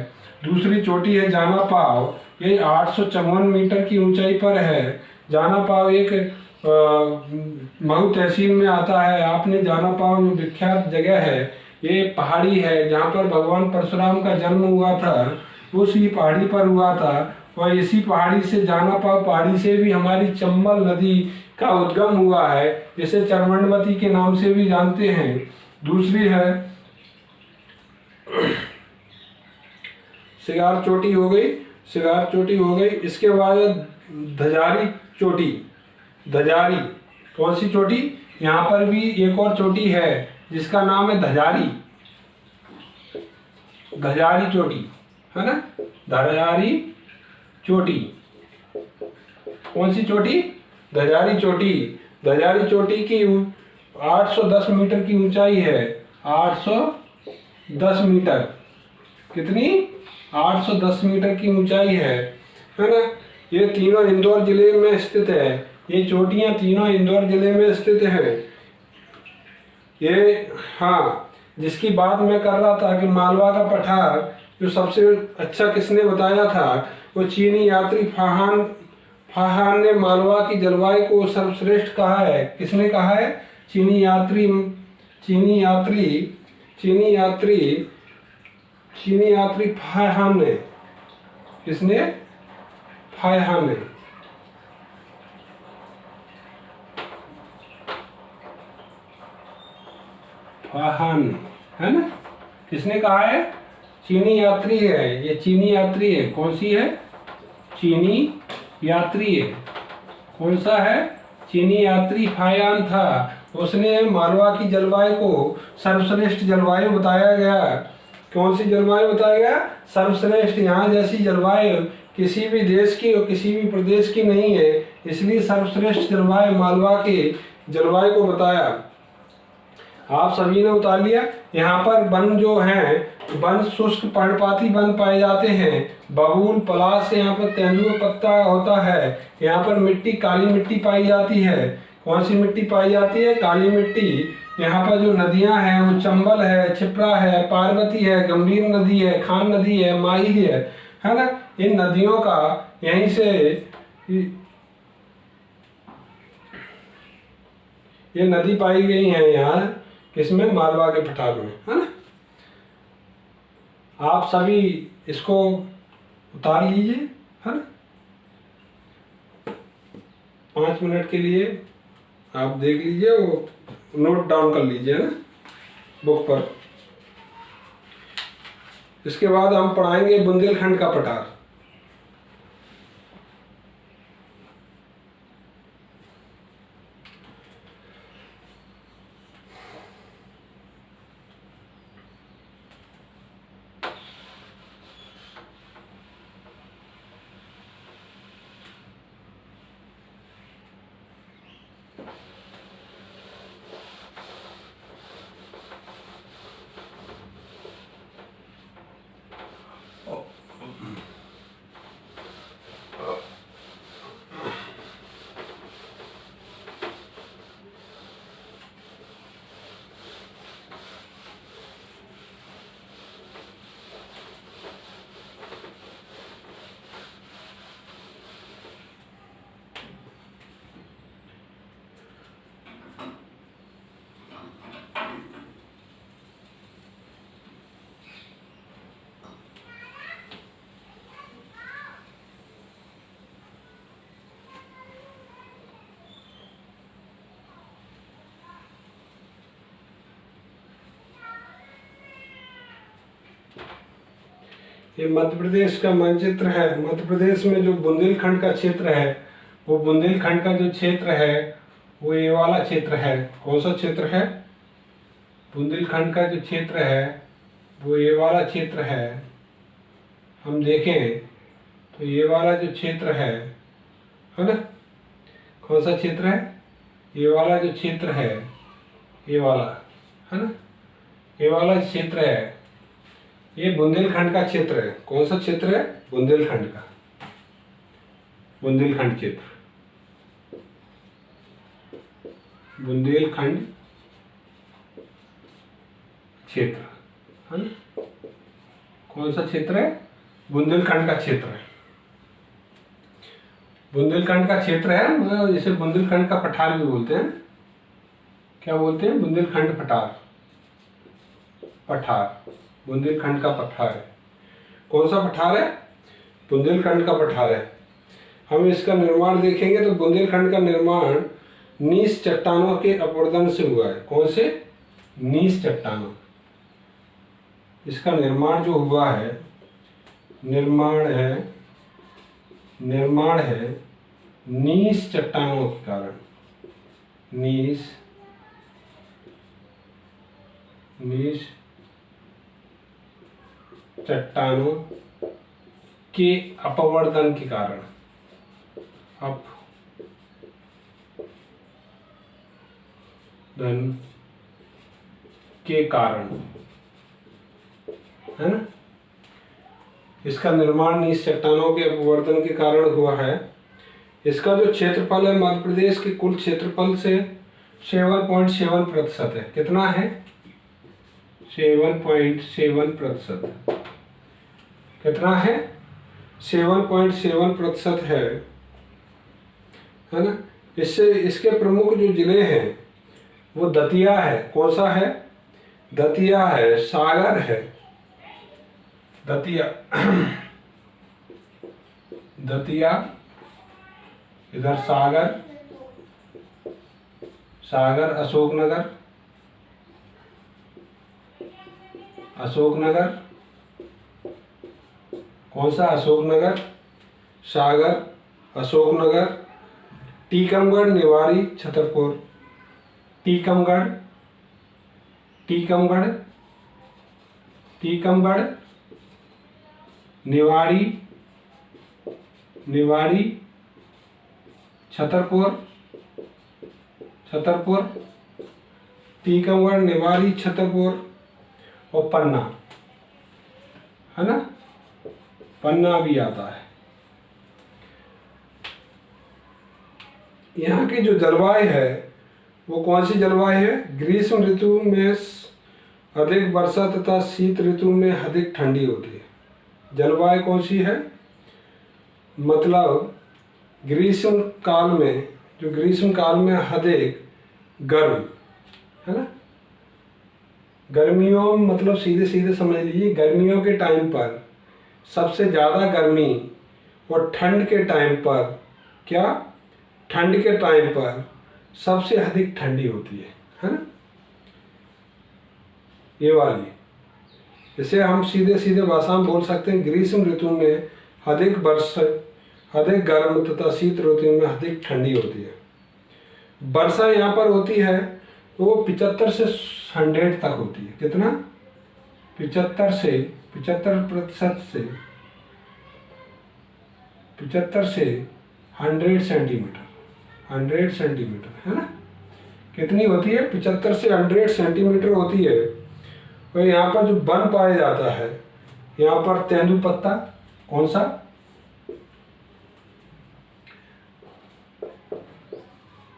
S1: दूसरी चोटी है जाना पाव, ये 854 मीटर की ऊंचाई पर है। जाना पाव एक महू तहसील में आता है। आपने जाना पाव जो विख्यात जगह है, ये पहाड़ी है जहाँ पर भगवान परशुराम का जन्म हुआ था, उसी पहाड़ी पर हुआ था। और इसी पहाड़ी से, जाना पाव पहाड़ी से भी हमारी चंबल नदी का उद्गम हुआ है, जिसे चरमंडवती के नाम से भी जानते हैं। दूसरी है सिगार चोटी हो गई। इसके बाद धजारी चोटी। धजारी कौन सी चोटी? यहाँ पर भी एक और चोटी है जिसका नाम है धजारी चोटी, है ना। धजारी चोटी, कौन सी चोटी? धजारी चोटी की 810 मीटर की ऊंचाई है। 810 मीटर, कितनी? 810 मीटर की ऊंचाई है ना। ये तीनों इंदौर जिले में स्थित है। ये चोटियां तीनों इंदौर जिले में स्थित हैं। ये, हाँ, जिसकी बात मैं कर रहा था कि मालवा का पठार जो सबसे अच्छा किसने बताया था, वो चीनी यात्री फाहान ने मालवा की जलवायु को सर्वश्रेष्ठ कहा है। किसने कहा है? चीनी यात्री फाहान ने। किसने? फाहान ने। फाहान, है ना। किसने कहा है? चीनी यात्री है, ये चीनी यात्री है। कौन सी है? चीनी यात्री है। कौन सा है? चीनी यात्री फायान था। उसने मालवा की जलवायु को सर्वश्रेष्ठ जलवायु बताया गया। कौन सी जलवायु बताया गया? सर्वश्रेष्ठ। यहाँ जैसी जलवायु किसी भी देश की और किसी भी प्रदेश की नहीं है, इसलिए सर्वश्रेष्ठ जलवायु मालवा के जलवायु को बताया। आप सभी ने उतार लिया। यहाँ पर वन जो हैं, वन शुष्क पर्णपाती वन पाए जाते हैं। बबूल, पलाश, यहाँ पर तेंदुआ पत्ता होता है। यहाँ पर मिट्टी, काली मिट्टी पाई जाती है। कौन सी मिट्टी पाई जाती है? काली मिट्टी। यहाँ पर जो नदियाँ हैं वो चंबल है, क्षिप्रा है, पार्वती है, गंभीर नदी है, खान नदी है, माही है ना। इन नदियों का यहीं से ये नदी पाई गई है यहाँ, किसमें? मालवा के पठार में, है ना। आप सभी इसको उतार लीजिए, है ना। 5 मिनट के लिए आप देख लीजिए, वो नोट डाउन कर लीजिए ना बुक पर। इसके बाद हम पढ़ाएंगे बुंदेलखंड का पठार। ये मध्य प्रदेश का मानचित्र है। मध्य प्रदेश में जो बुंदेलखंड का क्षेत्र है, वो बुंदेलखंड का जो क्षेत्र है वो ये वाला क्षेत्र है। कौन सा क्षेत्र है? बुंदेलखंड का जो क्षेत्र है वो ये वाला क्षेत्र है। हम देखें तो ये वाला जो क्षेत्र है ना, कौन सा क्षेत्र है? ये वाला जो क्षेत्र है, ये वाला है ना, ये वाला क्षेत्र है, ये बुंदेलखंड का क्षेत्र है। कौन सा क्षेत्र है? बुंदेलखंड का, बुंदेलखंड क्षेत्र, बुंदेलखंड क्षेत्र है ना। कौन सा क्षेत्र है? बुंदेलखंड का क्षेत्र है। बुंदेलखंड का क्षेत्र है, जिसे बुंदेलखंड का पठार भी बोलते हैं। क्या बोलते हैं? बुंदेलखंड पठार, पठार, बुंदेलखंड का पठार है। कौन सा पठार है? बुंदेलखंड का पठार है। हम इसका निर्माण देखेंगे तो बुंदेलखंड का निर्माण नीस चट्टानों के अपवर्तन से हुआ है। कौन से? नीस चट्टानों। इसका निर्माण जो हुआ है, निर्माण है नीस चट्टानों के कारण, नीस चट्टानों के अपवर्तन के कारण, अपवर्तन के कारण, है ना। इसका निर्माण नीस चट्टानों के अपवर्तन के कारण हुआ है। इसका जो क्षेत्रफल है मध्य प्रदेश के कुल क्षेत्रफल से 7.7% है। कितना है? 7.7%। कितना है? 7.7% है ना। इससे इसके प्रमुख जो जिले हैं वो दतिया है। कौन सा है? दतिया है, सागर है, दतिया दतिया, इधर सागर, सागर, अशोकनगर, अशोकनगर, कौन सा? अशोकनगर, सागर, अशोकनगर, टीकमगढ़, निवाड़ी, छतरपुर, टीकमगढ़, टीकमगढ़, टीकमगढ़, निवाड़ी, निवाड़ी, छतरपुर, छतरपुर, टीकमगढ़, निवाड़ी, छतरपुर और पन्ना, है ना। पन्ना भी आता है। यहाँ की जो जलवायु है वो कौन सी जलवायु है? ग्रीष्म ऋतु में अधिक वर्षा तथा शीत ऋतु में अधिक ठंडी होती है। जलवायु कौन सी है? मतलब ग्रीष्म काल में, जो ग्रीष्म काल में अधिक गर्म, है ना। गर्मियों मतलब सीधे सीधे समझ लीजिए, गर्मियों के टाइम पर सबसे ज़्यादा गर्मी और ठंड के टाइम पर क्या? ठंड के टाइम पर सबसे अधिक ठंडी होती है ना। ये वाली, इसे हम सीधे सीधे भाषा में बोल सकते हैं, ग्रीष्म ऋतु में अधिक वर्षा, अधिक गर्म तथा शीत ऋतु में अधिक ठंडी होती है। वर्षा यहाँ पर होती है तो वो 75 से 100 तक होती है। कितना? 75% से 100 सेंटीमीटर, 100 सेंटीमीटर, है ना। कितनी होती है? 75 से 100 सेंटीमीटर होती है। और यहाँ पर जो वन पाया जाता है, यहाँ पर तेंदुपत्ता, कौन सा?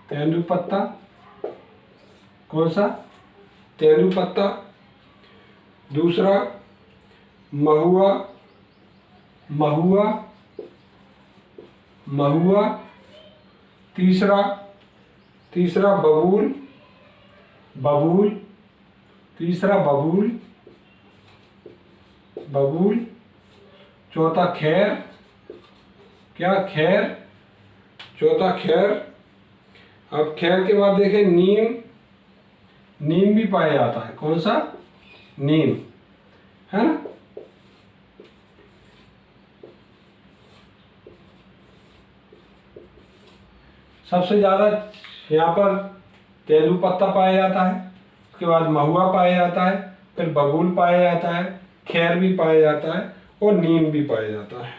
S1: तेंदुपत्ता, कौन सा? तेंदुपत्ता। दूसरा महुआ, महुआ, महुआ। तीसरा बबूल, बबूल। तीसरा बबूल, बबूल। चौथा खैर, क्या? खैर, चौथा खैर। अब खैर के बाद देखें नीम, नीम भी पाया जाता है। कौन सा? नीम, है ना। सबसे ज़्यादा यहाँ पर तेंदूपत्ता पाया जाता है, उसके बाद महुआ पाया जाता है, फिर बबूल पाया जाता है, खैर भी पाया जाता है और नीम भी पाया जाता है।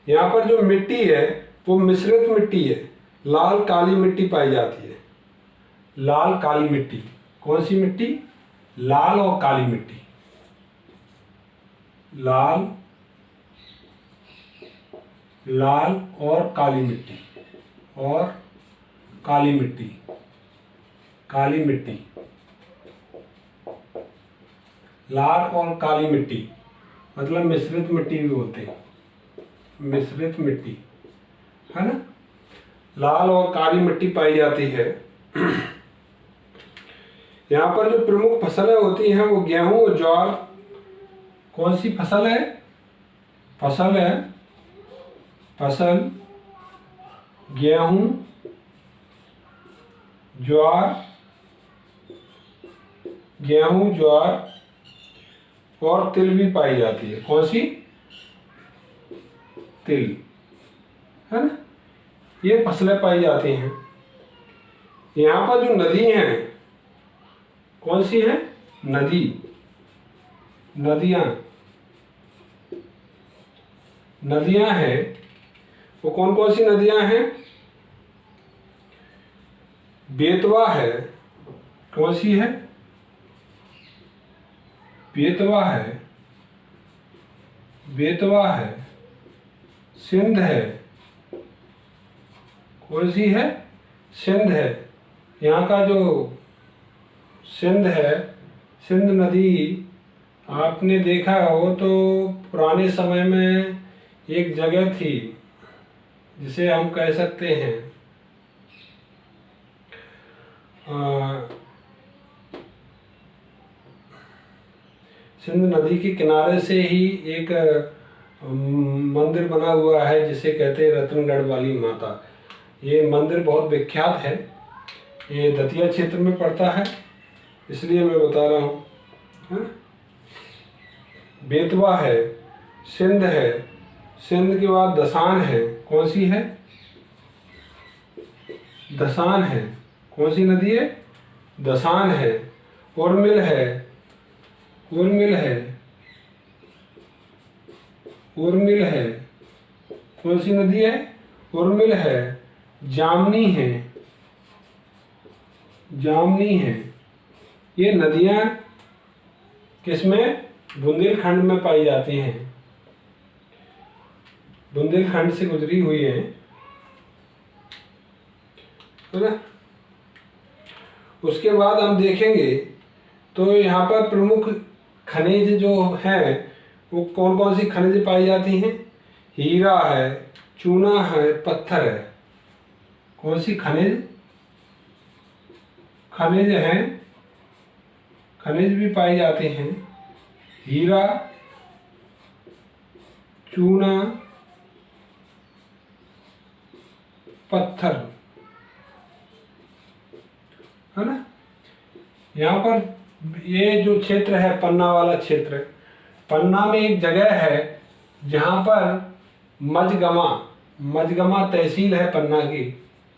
S1: यहाँ पर जो मिट्टी है वो मिश्रित मिट्टी है, लाल काली मिट्टी पाई जाती है। लाल काली मिट्टी, कौन सी मिट्टी? लाल और काली मिट्टी। लाल और काली मिट्टी, और काली मिट्टी, काली मिट्टी, लाल और काली मिट्टी मतलब मिश्रित मिट्टी भी बोलते हैं, मिश्रित मिट्टी, है ना। लाल और काली मिट्टी पाई जाती है। यहाँ पर जो प्रमुख फसलें होती हैं वो गेहूं और ज्वार। कौन सी फसल है? फसल गेहूं, ज्वार और तिल भी पाई जाती है। कौन सी? तिल, है ना। ये फसलें पाई जाती हैं। यहाँ पर जो नदी हैं, कौन सी है? नदियां हैं। वो कौन कौन सी नदियां हैं? बेतवा है। कौन सी है? बेतवा है। सिंध है। कौन सी है? सिंध है। यहाँ का जो सिंध है, सिंध नदी आपने देखा हो तो पुराने समय में एक जगह थी जिसे हम कह सकते हैं सिंध नदी के किनारे से ही एक मंदिर बना हुआ है जिसे कहते हैं रतनगढ़ वाली माता। ये मंदिर बहुत विख्यात है। ये दतिया क्षेत्र में पड़ता है, इसलिए मैं बता रहा हूँ। बेतवा है, सिंध है, सिंध के बाद दसान है। कौन सी है? दसान है। कौन सी नदी है? दसान है। उर्मिल है। कौन सी नदी है? उर्मिल है। जामनी है। ये नदियाँ किसमें? बुंदेलखंड में पाई जाती हैं, बुंदेलखंड से गुजरी हुई है ना। उसके बाद हम देखेंगे तो यहाँ पर प्रमुख खनिज जो हैं वो कौन कौन सी खनिज पाई जाती हैं? हीरा है, चूना है, पत्थर है। कौन सी खनिज हैं? खनिज भी पाई जाते हैं। हीरा, चूना, पत्थर, है ना। यहाँ पर ये जो क्षेत्र है पन्ना वाला क्षेत्र, पन्ना में एक जगह है जहाँ पर मजगमा तहसील है पन्ना की।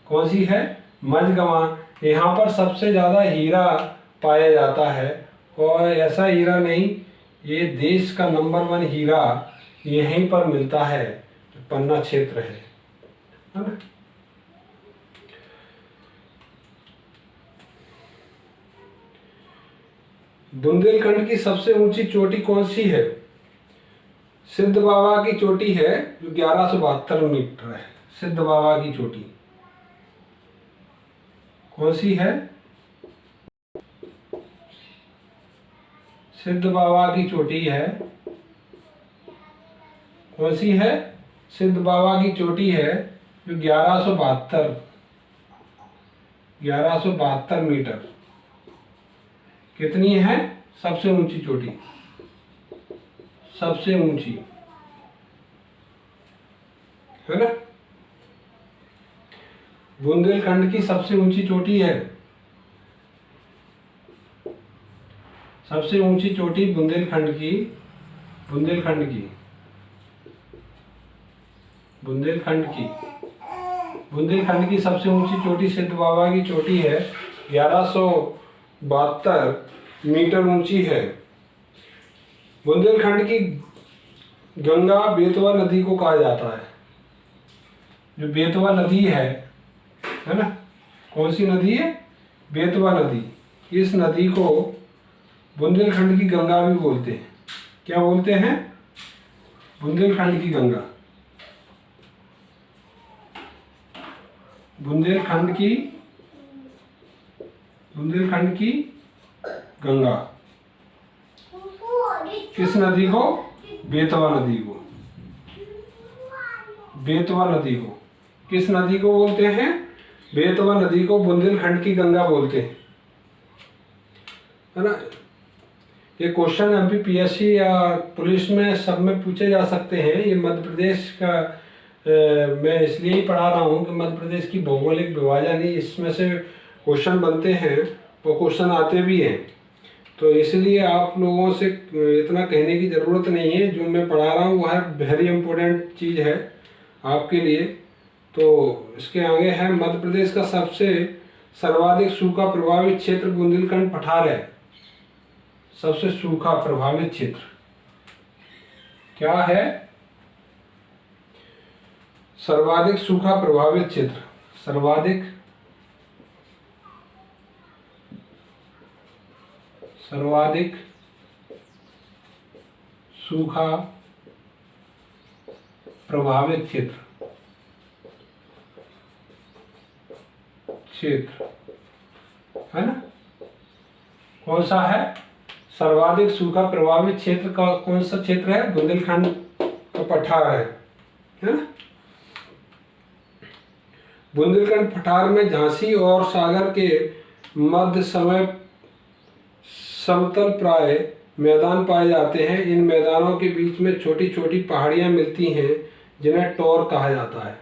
S1: कौन सी है? मजगमा। यहाँ पर सबसे ज़्यादा हीरा पाया जाता है, और ऐसा हीरा नहीं, ये देश का नंबर 1 हीरा यहीं पर मिलता है, पन्ना क्षेत्र है ना। बुंदेलखंड की सबसे ऊंची चोटी कौन सी है? सिद्ध बाबा की चोटी है जो 1172 मीटर है। सिद्ध बाबा की चोटी कौन सी है? सिद्ध बाबा की चोटी है। कौन सी है? सिद्ध बाबा की चोटी है जो 1172 मीटर। कितनी है? सबसे ऊंची चोटी, सबसे ऊंची, है ना। बुंदेलखंड की सबसे ऊंची चोटी है। सबसे ऊंची चोटी बुंदेलखंड की बुंदेलखंड की सबसे ऊंची चोटी सिद्ध बाबा की चोटी है, 1172 मीटर ऊंची है। बुंदेलखंड की गंगा बेतवा नदी को कहा जाता है। जो बेतवा नदी है ना, कौन सी नदी है? बेतवा नदी। इस नदी को बुंदेलखंड की गंगा भी बोलते हैं। क्या बोलते हैं? बुंदेलखंड की गंगा। बुंदेलखंड की गंगा। किस नदी को? बेतवा नदी को। बेतवा नदी को किस नदी को बोलते हैं? बेतवा नदी को बुंदेलखंड की गंगा बोलते हैं, है ना। ये क्वेश्चन एमपीपीएससी या पुलिस में सब में पूछे जा सकते हैं। ये मध्य प्रदेश का मैं इसलिए ही पढ़ा रहा हूँ कि मध्य प्रदेश की भौगोलिक विभाजन ही इसमें से क्वेश्चन बनते हैं, वो क्वेश्चन आते भी हैं। तो इसलिए आप लोगों से इतना कहने की ज़रूरत नहीं है। जो मैं पढ़ा रहा हूँ वह वेरी इम्पोर्टेंट चीज़ है आपके लिए। तो इसके आगे है, मध्य प्रदेश का सबसे सर्वाधिक सूखा प्रभावित क्षेत्र बुंदेलखंड पठार है। सबसे सूखा प्रभावित क्षेत्र क्या है? सर्वाधिक सूखा प्रभावित क्षेत्र। सर्वाधिक सूखा प्रभावित क्षेत्र है ना। कौन सा है? सर्वाधिक सूखा प्रभावित क्षेत्र का कौन सा क्षेत्र है? बुंदेलखंड का पठार है ना। बुंदेलखंड पठार में झांसी और सागर के मध्य समय समतल प्राय मैदान पाए जाते हैं। इन मैदानों के बीच में छोटी छोटी पहाड़ियां मिलती हैं जिन्हें टोर कहा जाता है।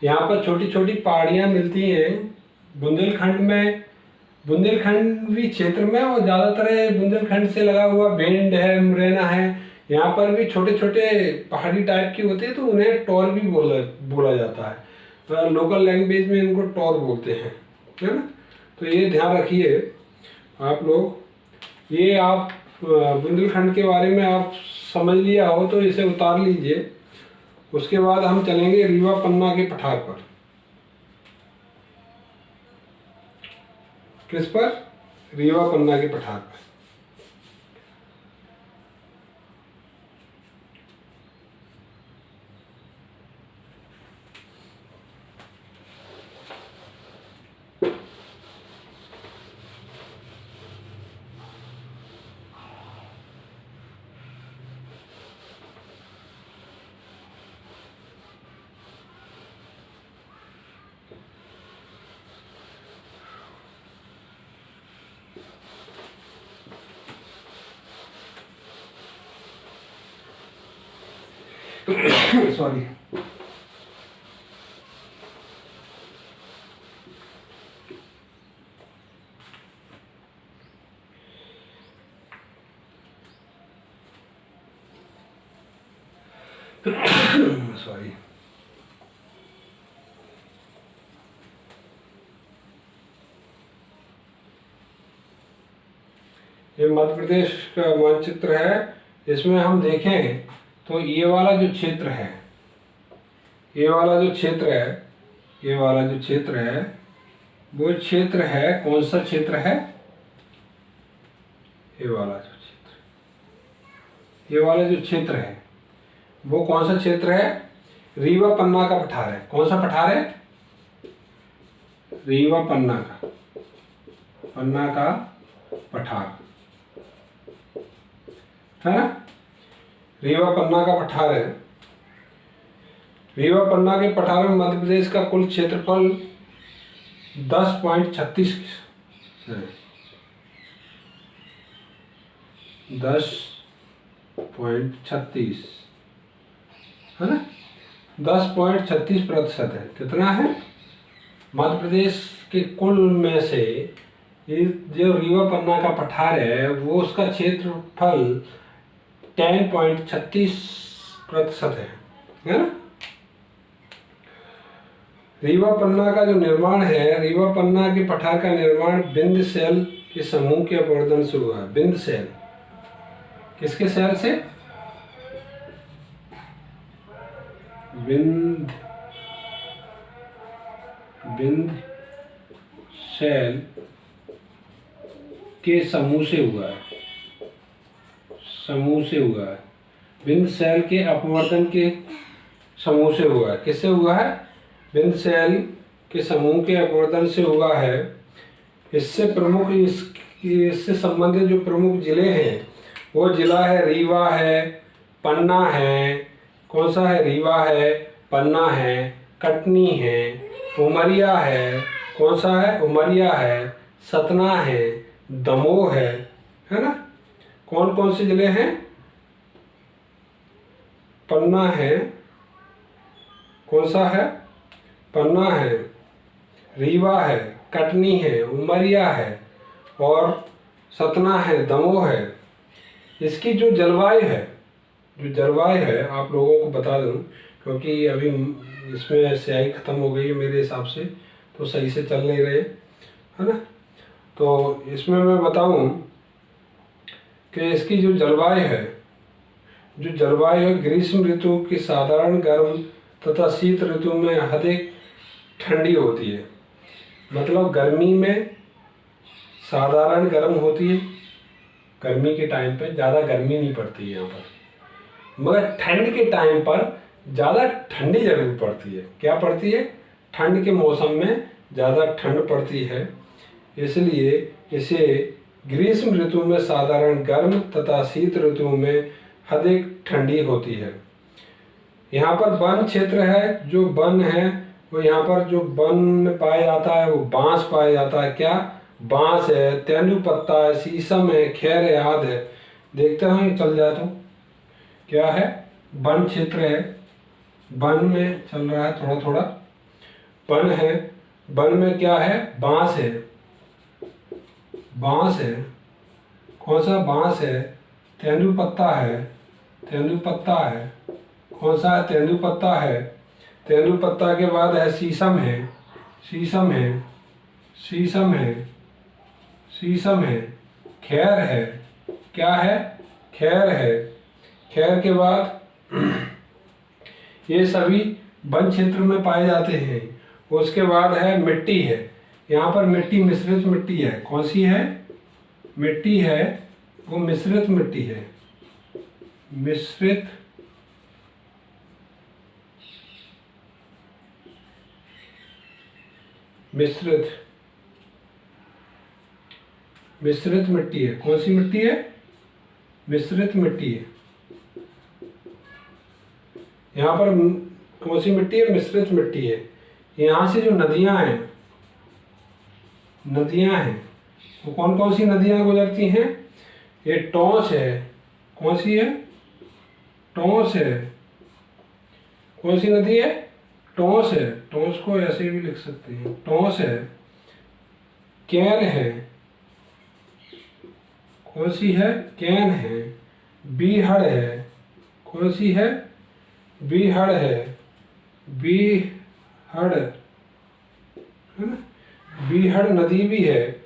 S1: यहाँ पर छोटी छोटी पहाड़ियां मिलती हैं बुंदेलखंडी क्षेत्र में, और ज़्यादातर बुंदेलखंड से लगा हुआ भिंड है, मुरैना है, यहाँ पर भी छोटे छोटे पहाड़ी टाइप की होती है, तो उन्हें टोर भी बोला जाता है। तो लोकल लैंग्वेज में इनको टोर बोलते हैं, है ना। तो ये ध्यान रखिए आप लोग। ये आप बुंदेलखंड के बारे में आप समझ लिया हो तो इसे उतार लीजिए। उसके बाद हम चलेंगे रीवा पन्ना के पठार पर। किस पर? रीवा पन्ना के पठार पर। सॉरी। सॉरी। ये मध्य प्रदेश का मानचित्र है। इसमें हम देखें तो ये वाला जो क्षेत्र है, ये वाला जो क्षेत्र है वो क्षेत्र है, कौन सा क्षेत्र है? ये वाला जो क्षेत्र है वो कौन सा क्षेत्र है? रीवा पन्ना का पठार है। कौन सा पठार है? रीवा पन्ना का पठार है ना। रीवा पन्ना का पठार है। रीवा पन्ना के पठार में मध्य प्रदेश का कुल क्षेत्रफल 10.36 है। 10.36 है ना। 10.36% है। कितना है? मध्य प्रदेश के कुल में से ये जो रीवा पन्ना का पठार है वो उसका क्षेत्रफल 10.36% है ना। रीवा पन्ना का जो निर्माण है, रीवा पन्ना के पठार का निर्माण बिंद शैल के समूह के अपवर्तन से हुआ है। बिंद शैल, किसके शैल से? बिंद शैल के समूह से हुआ है। समूह से हुआ है। बिंद शैल के अपवर्तन के समूह से हुआ है। किससे हुआ है? बिंद शैल के समूह के अपवर्तन से हुआ है। इससे प्रमुख इससे संबंधित जो प्रमुख जिले हैं वो जिला है रीवा है, पन्ना है। कौन सा है? रीवा है, पन्ना है, कटनी है, उमरिया है। कौन सा है? उमरिया है, सतना है, दमोह है ना। कौन कौन से जिले हैं? पन्ना है, कौन सा है? पन्ना है, रीवा है, कटनी है, उमरिया है और सतना है, दमोह है। इसकी जो जलवायु है आप लोगों को बता दूं, क्योंकि अभी इसमें स्याही ख़त्म हो गई है मेरे हिसाब से, तो सही से चल नहीं रहे, है ना। तो इसमें मैं बताऊं कि इसकी जो जलवायु है ग्रीष्म ऋतु की साधारण गर्म तथा शीत ऋतु में अधिक ठंडी होती है। मतलब गर्मी में साधारण गर्म होती है, गर्मी के टाइम पे ज़्यादा गर्मी नहीं पड़ती है यहाँ पर, मगर ठंड के टाइम पर ज़्यादा ठंडी जरूर पड़ती है। क्या पड़ती है? ठंड के मौसम में ज़्यादा ठंड पड़ती है, इसलिए इसे ग्रीष्म ऋतु में साधारण गर्म तथा शीत ऋतु में अधिक ठंडी होती है। यहाँ पर वन क्षेत्र है। जो वन है वो यहाँ पर जो वन में पाया जाता है वो बांस पाया जाता है। क्या? बांस है, तेंदुपत्ता है, शीशम है, खैर है, आदि है। देखते हैं चल जाए तो क्या है? वन क्षेत्र है, वन में चल रहा है थोड़ा थोड़ा। वन है, वन में क्या है? बांस है, बांस है। कौन सा? बांस है, तेंदुपत्ता है, तेंदुपत्ता है। कौन सा है? तेंदुपत्ता है। तेंदुपत्ता के बाद है शीशम है, शीशम है, शीशम है, शीशम है। खैर है, क्या है? खैर है। खैर के बाद ये सभी वन क्षेत्र में पाए जाते हैं। उसके बाद है मिट्टी है। यहाँ पर मिट्टी मिश्रित मिट्टी है। कौन सी है? मिट्टी है वो मिश्रित मिट्टी है, मिश्रित मिश्रित मिश्रित मिट्टी है। कौन सी मिट्टी है? मिश्रित मिट्टी है। यहाँ पर कौन सी मिट्टी है? मिश्रित मिट्टी है। यहाँ से जो नदियाँ हैं वो कौन कौन सी नदियाँ गुजरती हैं? ये टोंस है। कौन सी है? टोंस है। कौन सी नदी है? टोंस है। टोंस को ऐसे भी लिख सकते हैं, टोंस है। कैन है। कौन सी है? कैन है। बीहड़ है। कौन सी है? बीहड़ है, बीहड़ है ना। बीहड़ नदी भी है।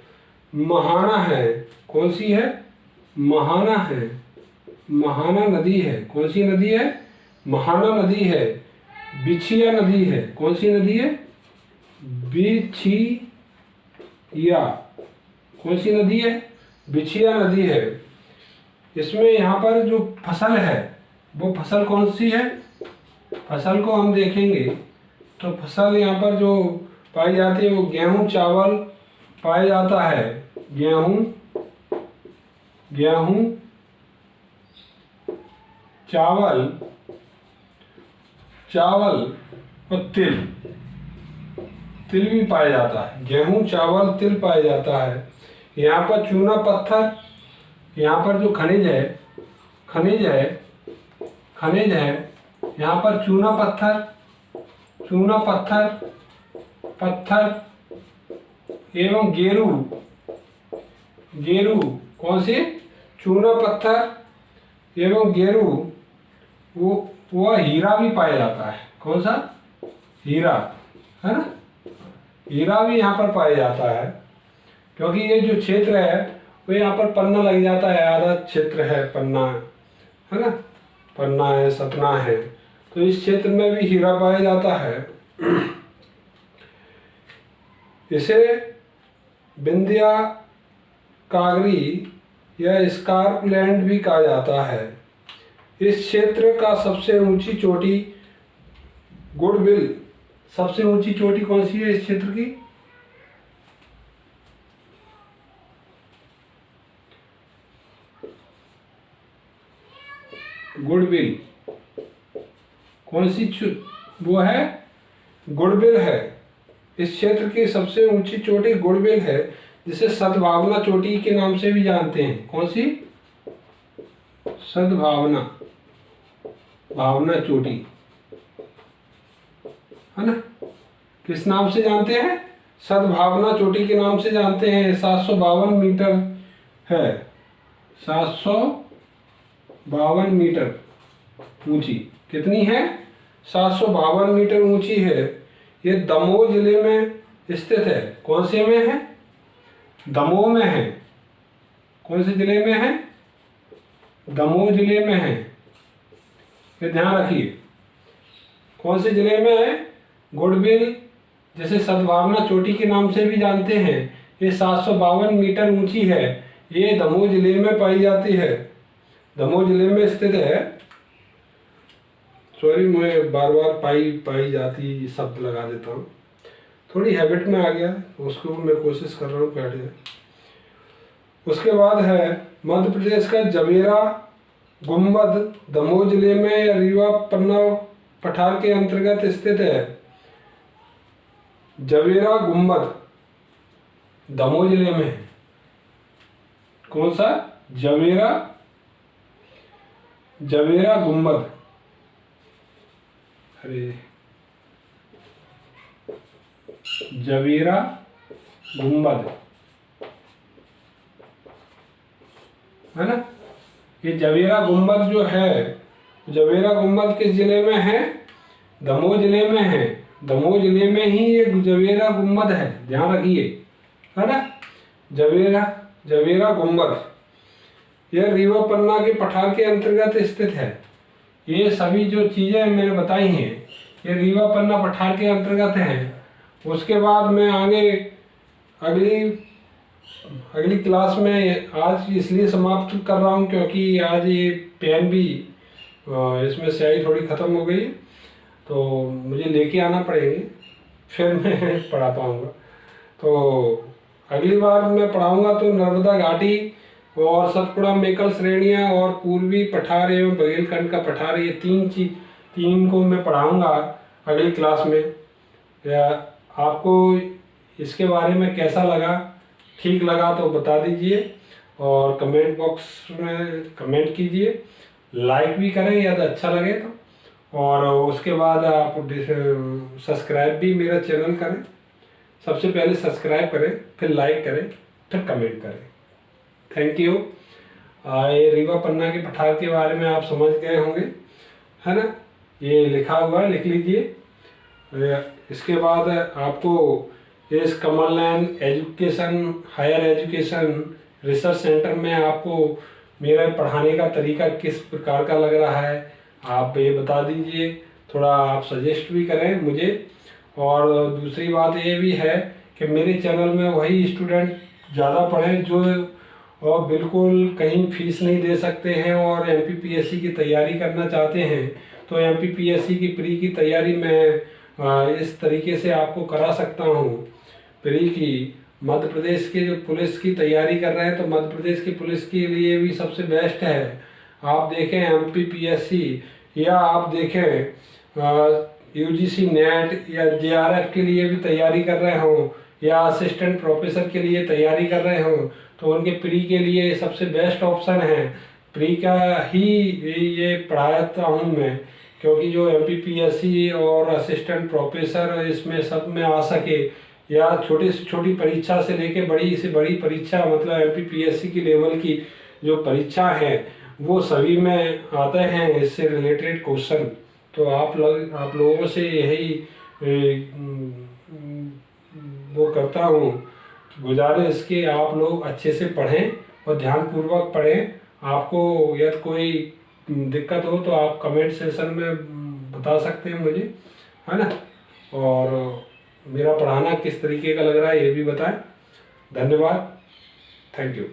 S1: महाना है। कौन सी है? महाना है, महाना नदी है। कौन सी नदी है? महाना नदी है। बिछिया नदी है। कौन सी नदी है? बिछिया। कौन सी नदी है? बिछिया नदी है। इसमें यहाँ पर जो फसल है वो फसल कौन सी है? फसल को हम देखेंगे तो फसल यहाँ पर जो पाई जाती है वो गेहूँ चावल पाया जाता है। गेहूँ चावल और तिल भी पाया जाता है। गेहूँ चावल तिल पाया जाता है। यहाँ पर चूना पत्थर, यहाँ पर जो खनिज है यहाँ पर चूना पत्थर एवं गेरू। कौन सी? चूना पत्थर एवं गेरू। वो हीरा भी पाया जाता है। कौन सा? हीरा। है ना। हीरा भी यहाँ पर पाया जाता है, क्योंकि ये जो क्षेत्र है वो यहाँ पर पन्ना लग जाता है, आधा क्षेत्र है पन्ना, है ना, पन्ना है, सतना है, तो इस क्षेत्र में भी हीरा पाया जाता है। इसे विंध्या कागरी या स्कार्पलैंड भी कहा जाता है। इस क्षेत्र का सबसे ऊंची चोटी गुडविल, सबसे ऊंची चोटी कौन सी है इस क्षेत्र की? गुडविल, कौन सी वो है? गुडविल है। इस क्षेत्र की सबसे ऊंची चोटी गुडविल है, जिसे सद्भावना चोटी के नाम से भी जानते हैं। कौन सी? सद्भावना, भावना चोटी, है ना। किस नाम से जानते हैं? सद्भावना चोटी के नाम से जानते हैं। 752 मीटर है, 752 मीटर ऊंची। कितनी है? 752 मीटर ऊंची है। ये दमोह जिले में स्थित है। कौन से में है? दमोह में है। कौन से जिले में है? दमोह जिले में है। ये ध्यान रखिए, कौन से जिले में है? गुडविल, जिसे सद्भावना चोटी के नाम से भी जानते हैं, ये 752 मीटर ऊंची है। ये दमोह जिले में पाई जाती है, दमोह जिले में स्थित है। सॉरी, मैं बार बार पाई जाती शब्द लगा देता हूँ, थोड़ी हैबिट में आ गया, उसको मैं कोशिश कर रहा हूँ बैठ जाए। उसके बाद है मध्य प्रदेश का जवेरा गुम्बद, दमोह जिले में या रीवा पन्ना पठार के अंतर्गत स्थित है। जवेरा गुम्बद दमोह जिले में है। कौन सा? जवेरा गुम्बद। अरे, जवेरा गुम्बद, है ना। ये जवेरा गुम्बद जो है, जवेरा गुम्बद किस जिले में है? दमोह जिले में है। दमोह जिले में ही ये जवेरा गुम्बद है, ध्यान रखिए, है ना। जवेरा गुम्बद यह रीवा पन्ना के पठार के अंतर्गत स्थित है। ये सभी जो चीज़ें मैंने बताई हैं ये रीवा पन्ना पठार के अंतर्गत हैं। उसके बाद मैं आगे अगली क्लास में आज इसलिए समाप्त कर रहा हूँ क्योंकि आज ये पेन भी इसमें स्याही थोड़ी ख़त्म हो गई, तो मुझे लेके आना पड़ेगी, फिर मैं पढ़ा पाऊँगा। तो अगली बार मैं पढ़ाऊँगा तो नर्मदा घाटी और सतपुड़ा मेकल श्रेणियाँ और पूर्वी पठार एवं बघेलखंड का पठार, ये तीन को मैं पढ़ाऊँगा अगली क्लास में। या आपको इसके बारे में कैसा लगा, ठीक लगा तो बता दीजिए और कमेंट बॉक्स में कमेंट कीजिए, लाइक भी करें यदि अच्छा लगे तो, और उसके बाद आप सब्सक्राइब भी मेरा चैनल करें। सबसे पहले सब्सक्राइब करें, फिर लाइक करें, फिर कमेंट करें। Thank you. ये रीवा पन्ना के पठार के बारे में आप समझ गए होंगे, है ना। ये लिखा हुआ है, लिख लीजिए। इसके बाद आपको इस Kamal Nayan education higher education research centre में आपको मेरा पढ़ाने का तरीका किस प्रकार का लग रहा है आप ये बता दीजिए, थोड़ा आप सजेस्ट भी करें मुझे। और दूसरी बात ये भी है कि मेरे चैनल में वही स्टूडेंट ज़्यादा पढ़ें जो और बिल्कुल कहीं फीस नहीं दे सकते हैं और एमपीपीएससी की तैयारी करना चाहते हैं। तो एमपीपीएससी की प्री की तैयारी मैं इस तरीके से आपको करा सकता हूँ। प्री की मध्य प्रदेश के जो पुलिस की तैयारी कर रहे हैं तो मध्य प्रदेश की पुलिस के लिए भी सबसे बेस्ट है। आप देखें एमपीपीएससी या आप देखें यूजीसी नेट या जेआरएफ के लिए भी तैयारी कर रहे हों या असिस्टेंट प्रोफेसर के लिए तैयारी कर रहे हों तो उनके प्री के लिए सबसे बेस्ट ऑप्शन है। प्री का ही ये पढ़ाता हूँ मैं, क्योंकि जो एमपीपीएससी और असिस्टेंट प्रोफेसर इसमें सब में आ सके या छोटी से छोटी परीक्षा से लेके बड़ी से बड़ी परीक्षा, मतलब एमपीपीएससी की लेवल की जो परीक्षा है वो सभी में आते हैं इससे रिलेटेड क्वेश्चन। तो आप लोगों से यही वो करता हूँ, गुजारिश कि आप लोग अच्छे से पढ़ें और ध्यानपूर्वक पढ़ें। आपको यदि कोई दिक्कत हो तो आप कमेंट सेशन में बता सकते हैं मुझे, है ना। और मेरा पढ़ाना किस तरीके का लग रहा है ये भी बताएं। धन्यवाद, थैंक यू।